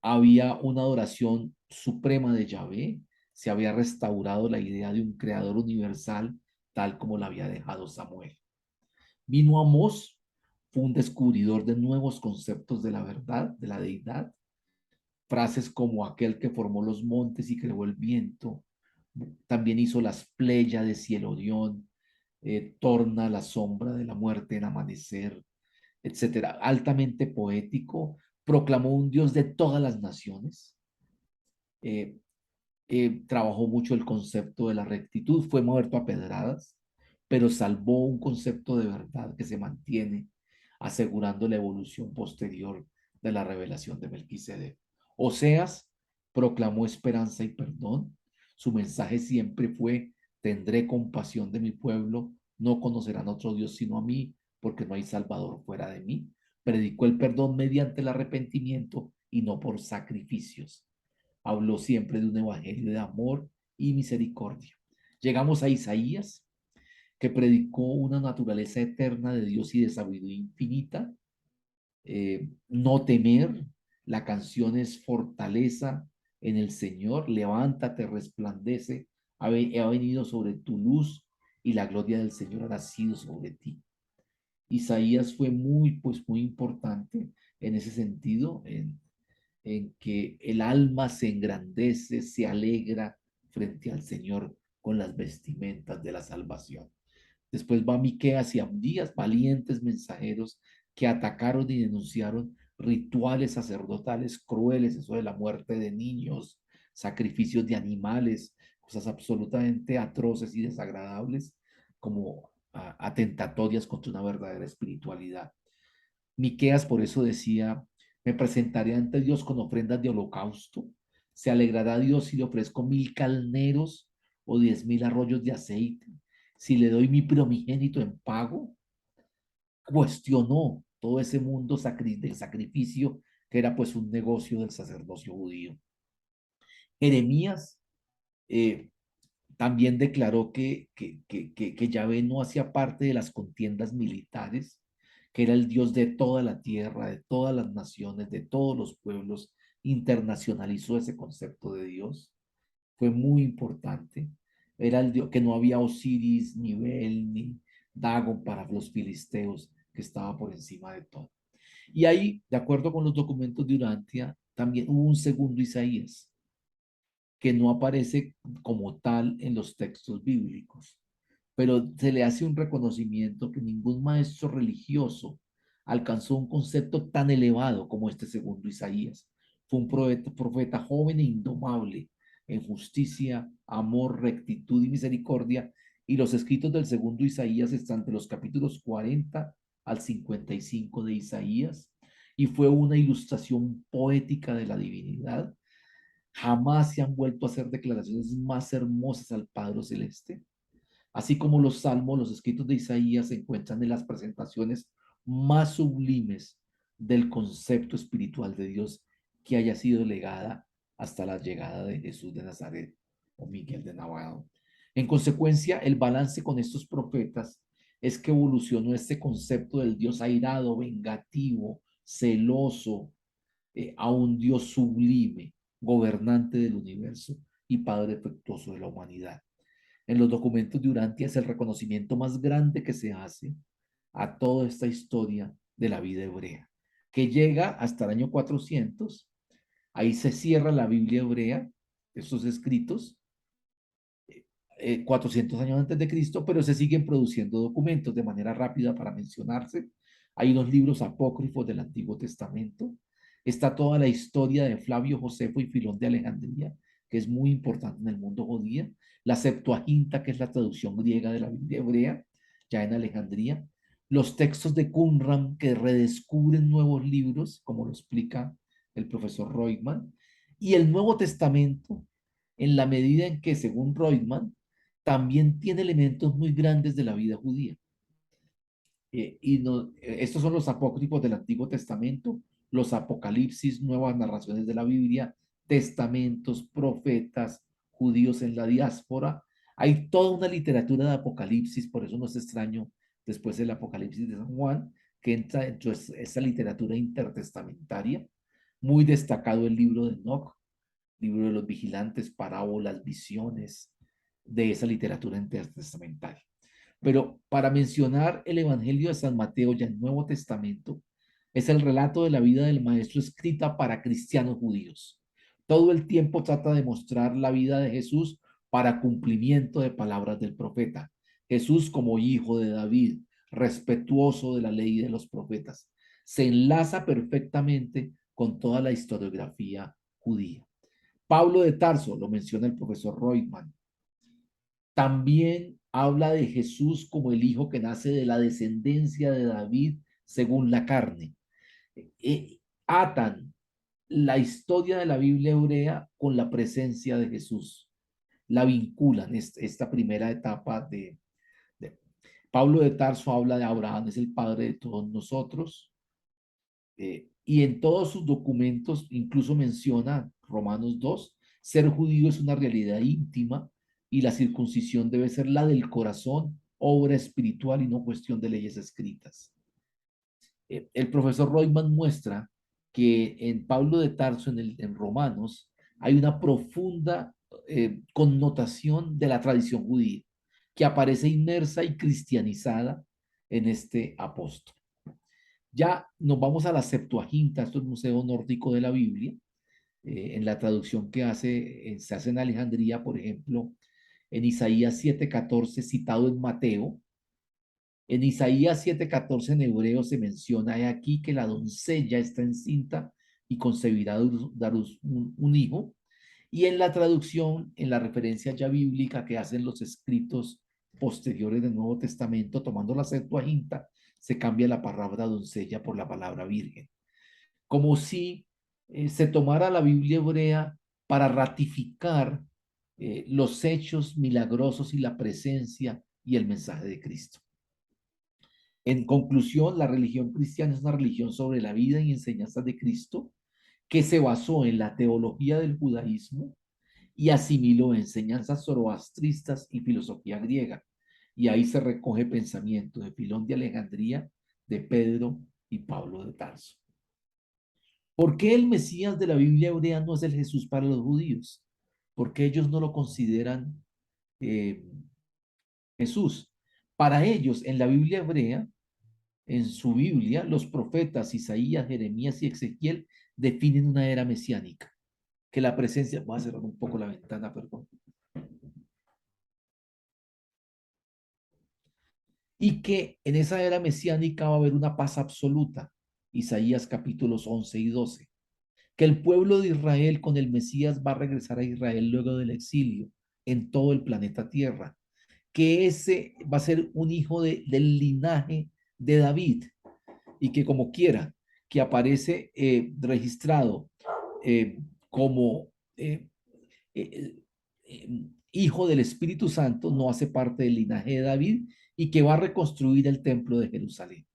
había una adoración suprema de Yahvé, se había restaurado la idea de un creador universal tal como la había dejado Samuel. Vino Amós, fue un descubridor de nuevos conceptos de la verdad, de la deidad, frases como aquel que formó los montes y creó el viento, también hizo las Pléyades y el Orión, torna la sombra de la muerte en amanecer, etcétera. Altamente poético, proclamó un Dios de todas las naciones, eh, trabajó mucho el concepto de la rectitud, fue muerto a pedradas, pero salvó un concepto de verdad que se mantiene, asegurando la evolución posterior de la revelación de Melquisedec. Oseas proclamó esperanza y perdón. Su mensaje siempre fue: tendré compasión de mi pueblo, no conocerán otro Dios sino a mí, porque no hay Salvador fuera de mí. Predicó el perdón mediante el arrepentimiento y no por sacrificios. Habló siempre de un evangelio de amor y misericordia. Llegamos a Isaías, que predicó una naturaleza eterna de Dios y de sabiduría infinita. No temer, la canción es fortaleza en el Señor, levántate, resplandece, ha venido sobre tu luz y la gloria del Señor ha nacido sobre ti. Isaías fue muy importante en ese sentido, en que el alma se engrandece, se alegra frente al Señor con las vestimentas de la salvación. Después va Miqueas y Abdías, valientes mensajeros que atacaron y denunciaron rituales sacerdotales crueles, eso de la muerte de niños, sacrificios de animales, cosas absolutamente atroces y desagradables, como atentatorias contra una verdadera espiritualidad. Miqueas por eso decía: me presentaré ante Dios con ofrendas de holocausto. Se alegrará Dios si le ofrezco 1000 carneros o 10,000 arroyos de aceite. Si le doy mi primogénito en pago. Cuestionó todo ese mundo del sacrificio que era pues un negocio del sacerdocio judío. Jeremías eh, también declaró que Yahvé no hacía parte de las contiendas militares, que era el Dios de toda la tierra, de todas las naciones, de todos los pueblos. Internacionalizó ese concepto de Dios. Fue muy importante. Era el Dios que no había Osiris, ni Bel, ni Dagon para los filisteos, que estaba por encima de todo. Y ahí, de acuerdo con los documentos de Urantia, también hubo un segundo Isaías, que no aparece como tal en los textos bíblicos, pero se le hace un reconocimiento que ningún maestro religioso alcanzó un concepto tan elevado como este segundo Isaías. Fue un profeta joven e indomable en justicia, amor, rectitud y misericordia, y los escritos del segundo Isaías están de los capítulos 40 al 55 de Isaías, y fue una ilustración poética de la divinidad. Jamás se han vuelto a hacer declaraciones más hermosas al Padre Celeste. Así como los salmos, los escritos de Isaías se encuentran en las presentaciones más sublimes del concepto espiritual de Dios que haya sido legada hasta la llegada de Jesús de Nazaret o Miguel de Navarro. En consecuencia, el balance con estos profetas es que evolucionó este concepto del Dios airado, vengativo, celoso, a un Dios sublime, gobernante del universo y Padre efectuoso de la humanidad. En los documentos de Urantia es el reconocimiento más grande que se hace a toda esta historia de la vida hebrea, que llega hasta el año 400. Ahí se cierra la Biblia hebrea, estos escritos, 400 años antes de Cristo, pero se siguen produciendo documentos de manera rápida para mencionarse. Hay unos libros apócrifos del Antiguo Testamento. Está toda la historia de Flavio Josefo y Filón de Alejandría, que es muy importante en el mundo judío. La Septuaginta, que es la traducción griega de la Biblia hebrea, ya en Alejandría. Los textos de Qumran, que redescubren nuevos libros, como lo explica el profesor Reutemann. Y el Nuevo Testamento, en la medida en que, según Reutemann, también tiene elementos muy grandes de la vida judía. Estos son los apócrifos del Antiguo Testamento, los apocalipsis, nuevas narraciones de la Biblia, testamentos, profetas, judíos en la diáspora. Hay toda una literatura de apocalipsis, por eso no es extraño después del apocalipsis de San Juan, que entra dentro de esa literatura intertestamentaria. Muy destacado el libro de Enoch, libro de los vigilantes, parábolas, visiones de esa literatura intertestamentaria. Pero para mencionar el Evangelio de San Mateo ya en el Nuevo Testamento, es el relato de la vida del Maestro escrita para cristianos judíos. Todo el tiempo trata de mostrar la vida de Jesús para cumplimiento de palabras del profeta. Jesús como hijo de David, respetuoso de la ley y de los profetas. Se enlaza perfectamente con toda la historiografía judía. Pablo de Tarso, lo menciona el profesor Reutemann, también habla de Jesús como el hijo que nace de la descendencia de David según la carne. Atan la historia de la Biblia hebrea con la presencia de Jesús. La vinculan, esta primera etapa de Pablo de Tarso habla de Abraham, es el padre de todos nosotros. Y en todos sus documentos incluso menciona Romanos 2, ser judío es una realidad íntima y la circuncisión debe ser la del corazón, obra espiritual y no cuestión de leyes escritas. El profesor Reutemann muestra que en Pablo de Tarso, en Romanos, hay una profunda connotación de la tradición judía que aparece inmersa y cristianizada en este apóstol. Ya nos vamos a la Septuaginta, esto es el Museo Nórdico de la Biblia, en la traducción que se hace en Alejandría, por ejemplo, en Isaías 7:14, citado en Mateo. En Isaías 7:14 en hebreo se menciona aquí que la doncella está encinta y concebirá dar un hijo. Y en la traducción, en la referencia ya bíblica que hacen los escritos posteriores del Nuevo Testamento, tomando la Septuaginta, se cambia la palabra doncella por la palabra virgen. Como si se tomara la Biblia hebrea para ratificar los hechos milagrosos y la presencia y el mensaje de Cristo. En conclusión, la religión cristiana es una religión sobre la vida y enseñanzas de Cristo que se basó en la teología del judaísmo y asimiló enseñanzas zoroastristas y filosofía griega. Y ahí se recoge pensamiento de Filón de Alejandría, de Pedro y Pablo de Tarso. ¿Por qué el Mesías de la Biblia hebrea no es el Jesús para los judíos? Porque ellos no lo consideran eh, Jesús. Para ellos, en la Biblia hebrea, en su Biblia, los profetas Isaías, Jeremías y Ezequiel definen una era mesiánica, que la presencia, voy a cerrar un poco la ventana, perdón. y que en esa era mesiánica va a haber una paz absoluta. Isaías capítulos 11 y 12. Que el pueblo de Israel con el Mesías va a regresar a Israel luego del exilio en todo el planeta Tierra. Que ese va a ser un hijo del linaje de David y que como quiera, que aparece registrado como eh, hijo del Espíritu Santo, no hace parte del linaje de David y que va a reconstruir el templo de Jerusalén.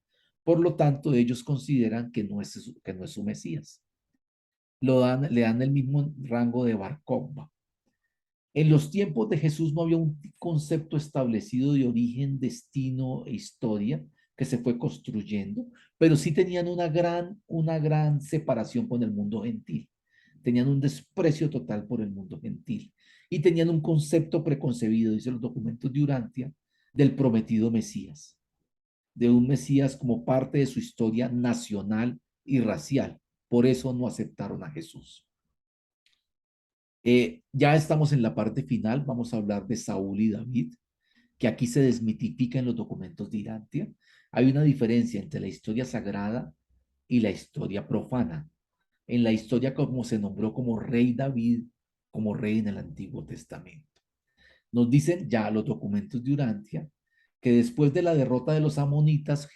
Por lo tanto, ellos consideran que no es su Mesías. Le dan el mismo rango de Bar Kokhba. En los tiempos de Jesús no había un concepto establecido de origen, destino e historia que se fue construyendo, pero sí tenían una gran separación con el mundo gentil. Tenían un desprecio total por el mundo gentil y tenían un concepto preconcebido, dice los documentos de Urantia, del prometido Mesías, de un Mesías como parte de su historia nacional y racial. Por eso no aceptaron a Jesús. Ya estamos en la parte final, vamos a hablar de Saúl y David, que aquí se desmitifica en los documentos de Irantia. Hay una diferencia entre la historia sagrada y la historia profana. En la historia como se nombró como rey David, como rey en el Antiguo Testamento. Nos dicen ya los documentos de Urantia que después de la derrota de los amonitas,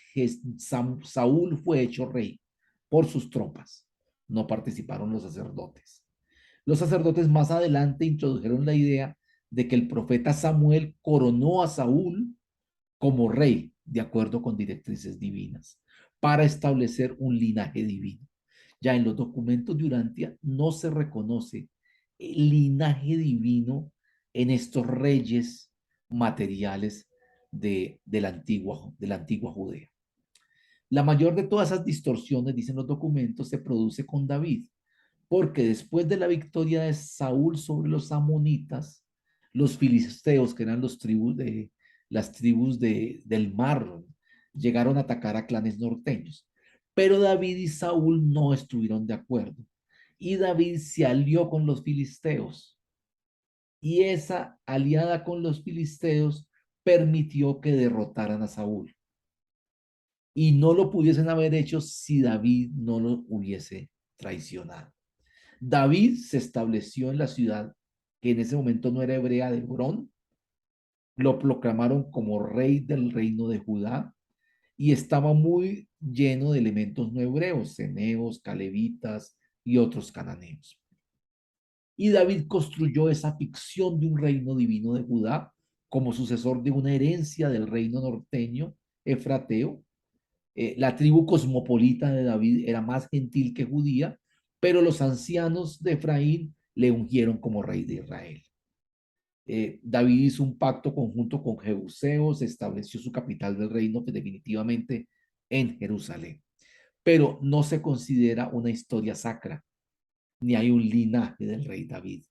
Saúl fue hecho rey por sus tropas. No participaron los sacerdotes. Los sacerdotes más adelante introdujeron la idea de que el profeta Samuel coronó a Saúl como rey, de acuerdo con directrices divinas, para establecer un linaje divino. Ya en los documentos de Urantia no se reconoce el linaje divino en estos reyes materiales de la antigua Judea. La mayor de todas esas distorsiones, dicen los documentos, se produce con David, porque después de la victoria de Saúl sobre los amonitas, los filisteos, que eran las tribus del mar, llegaron a atacar a clanes norteños. Pero David y Saúl no estuvieron de acuerdo. Y David se alió con los filisteos. Y esa aliada con los filisteos permitió que derrotaran a Saúl. Y no lo pudiesen haber hecho si David no lo hubiese traicionado. David se estableció en la ciudad que en ese momento no era hebrea de Hebrón, lo proclamaron como rey del reino de Judá y estaba muy lleno de elementos no hebreos, ceneos, calevitas y otros cananeos. Y David construyó esa ficción de un reino divino de Judá como sucesor de una herencia del reino norteño efrateo. La tribu cosmopolita de David era más gentil que judía, pero los ancianos de Efraín le ungieron como rey de Israel. David hizo un pacto conjunto con Jebuseos, estableció su capital del reino definitivamente en Jerusalén, pero no se considera una historia sacra, ni hay un linaje del rey David.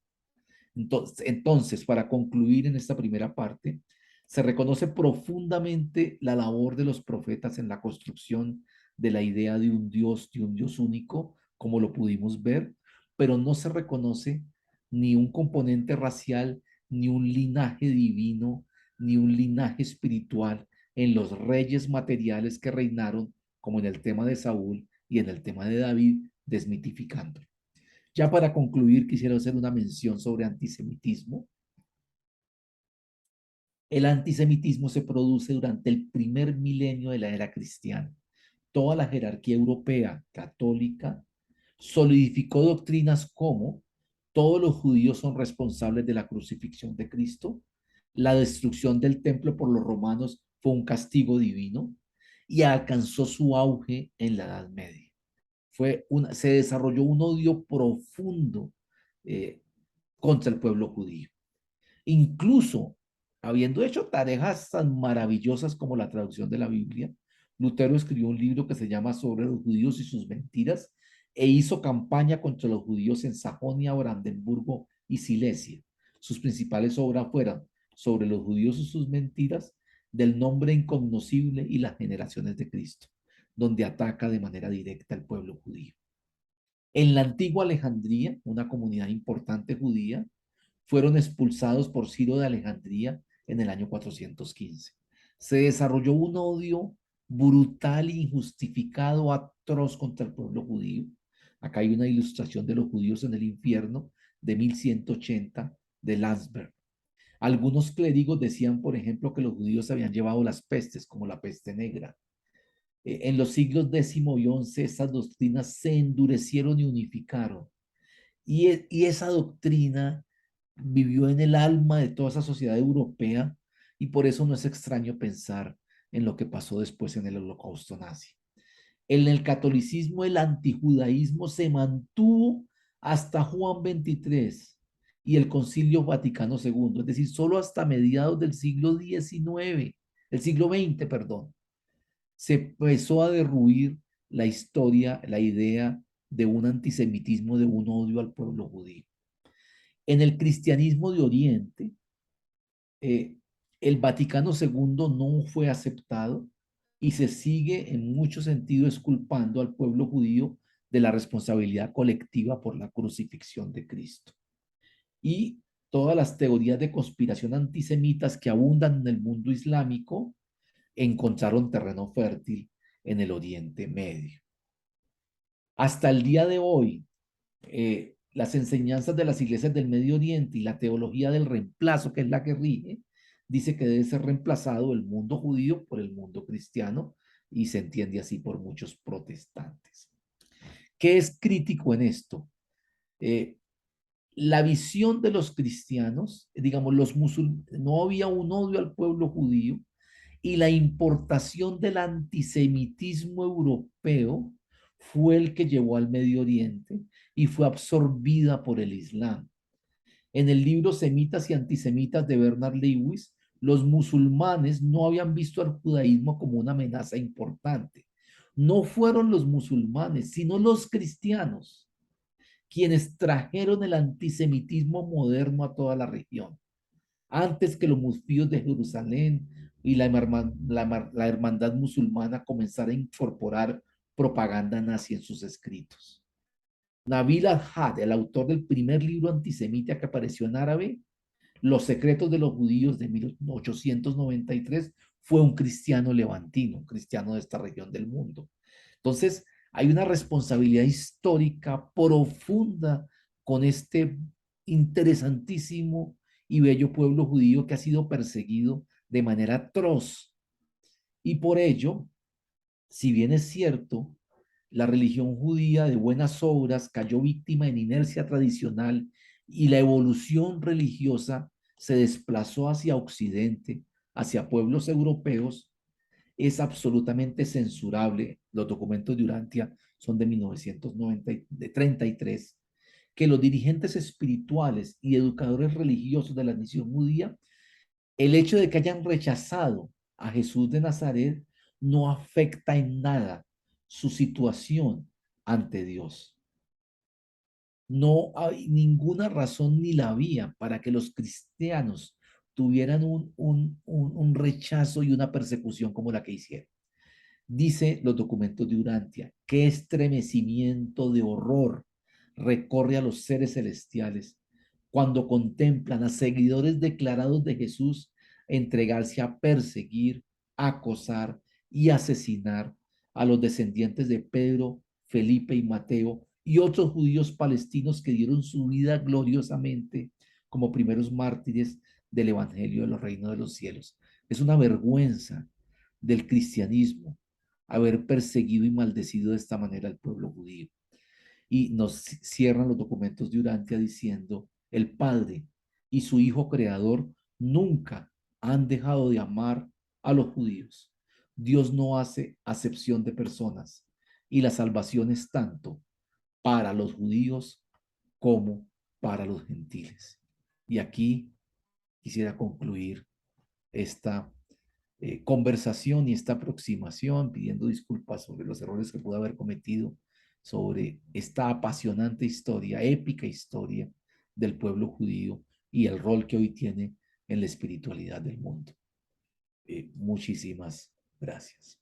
Entonces, para concluir en esta primera parte, se reconoce profundamente la labor de los profetas en la construcción de la idea de un Dios único, como lo pudimos ver, pero no se reconoce ni un componente racial, ni un linaje divino, ni un linaje espiritual en los reyes materiales que reinaron, como en el tema de Saúl y en el tema de David, desmitificando. Ya para concluir, quisiera hacer una mención sobre antisemitismo. El antisemitismo se produce durante el primer milenio de la era cristiana. Toda la jerarquía europea católica solidificó doctrinas como todos los judíos son responsables de la crucifixión de Cristo, la destrucción del templo por los romanos fue un castigo divino y alcanzó su auge en la Edad Media. Se desarrolló un odio profundo eh, contra el pueblo judío. Incluso habiendo hecho tareas tan maravillosas como la traducción de la Biblia, Lutero escribió un libro que se llama Sobre los judíos y sus mentiras e hizo campaña contra los judíos en Sajonia, Brandenburgo y Silesia. Sus principales obras fueron Sobre los judíos y sus mentiras, Del nombre incognoscible y las generaciones de Cristo, donde ataca de manera directa al pueblo judío. En la antigua Alejandría, una comunidad importante judía, fueron expulsados por Ciro de Alejandría en el año 415. Se desarrolló un odio brutal, injustificado, atroz contra el pueblo judío. Acá hay una ilustración de los judíos en el infierno de 1180 de Landsberg. Algunos clérigos decían, por ejemplo, que los judíos habían llevado las pestes, como la peste negra. En los siglos X y XI, estas doctrinas se endurecieron y unificaron. Y esa doctrina vivió en el alma de toda esa sociedad europea y por eso no es extraño pensar en lo que pasó después en el Holocausto nazi. En el catolicismo, el antijudaísmo se mantuvo hasta Juan XXIII y el Concilio Vaticano II, es decir, solo hasta mediados del siglo XIX, el siglo XX, perdón, se empezó a derruir la historia, la idea de un antisemitismo, de un odio al pueblo judío. En el cristianismo de Oriente, eh, el Vaticano II no fue aceptado y se sigue en muchos sentidos exculpando al pueblo judío de la responsabilidad colectiva por la crucifixión de Cristo. Y todas las teorías de conspiración antisemitas que abundan en el mundo islámico encontraron terreno fértil en el Oriente Medio. Hasta el día de hoy, las enseñanzas de las iglesias del Medio Oriente y la teología del reemplazo, que es la que rige, dice que debe ser reemplazado el mundo judío por el mundo cristiano y se entiende así por muchos protestantes. ¿Qué es crítico en esto? Eh, la visión de los cristianos, digamos, los musulmanes, no había un odio al pueblo judío y la importación del antisemitismo europeo fue el que llevó al Medio Oriente y fue absorbida por el Islam. En el libro Semitas y Antisemitas de Bernard Lewis, los musulmanes no habían visto al judaísmo como una amenaza importante. No fueron los musulmanes, sino los cristianos quienes trajeron el antisemitismo moderno a toda la región antes que los muftíos de Jerusalén y la hermandad musulmana comenzara a incorporar propaganda nazi en sus escritos. Nabil al-Had, el autor del primer libro antisemita que apareció en árabe, Los secretos de los judíos de 1893, fue un cristiano levantino, un cristiano de esta región del mundo. Entonces, hay una responsabilidad histórica profunda con este interesantísimo y bello pueblo judío que ha sido perseguido de manera atroz. Y por ello, si bien es cierto, la religión judía de buenas obras cayó víctima en inercia tradicional y la evolución religiosa se desplazó hacia Occidente, hacia pueblos europeos, es absolutamente censurable. Los documentos de Urantia son de 1933, que los dirigentes espirituales y educadores religiosos de la misión judía, el hecho de que hayan rechazado a Jesús de Nazaret no afecta en nada su situación ante Dios. No hay ninguna razón ni la había para que los cristianos tuvieran un rechazo y una persecución como la que hicieron. Dice los documentos de Urantia, qué estremecimiento de horror recorre a los seres celestiales cuando contemplan a seguidores declarados de Jesús entregarse a perseguir, acosar y asesinar a los descendientes de Pedro, Felipe y Mateo y otros judíos palestinos que dieron su vida gloriosamente como primeros mártires del Evangelio de los reinos de los cielos. Es una vergüenza del cristianismo haber perseguido y maldecido de esta manera al pueblo judío. Y nos cierran los documentos de Urantia diciendo, el Padre y su Hijo Creador nunca han dejado de amar a los judíos. Dios no hace acepción de personas y la salvación es tanto para los judíos como para los gentiles. Y aquí quisiera concluir esta conversación y esta aproximación, pidiendo disculpas sobre los errores que pude haber cometido sobre esta apasionante historia, épica historia del pueblo judío y el rol que hoy tiene en la espiritualidad del mundo. Muchísimas gracias.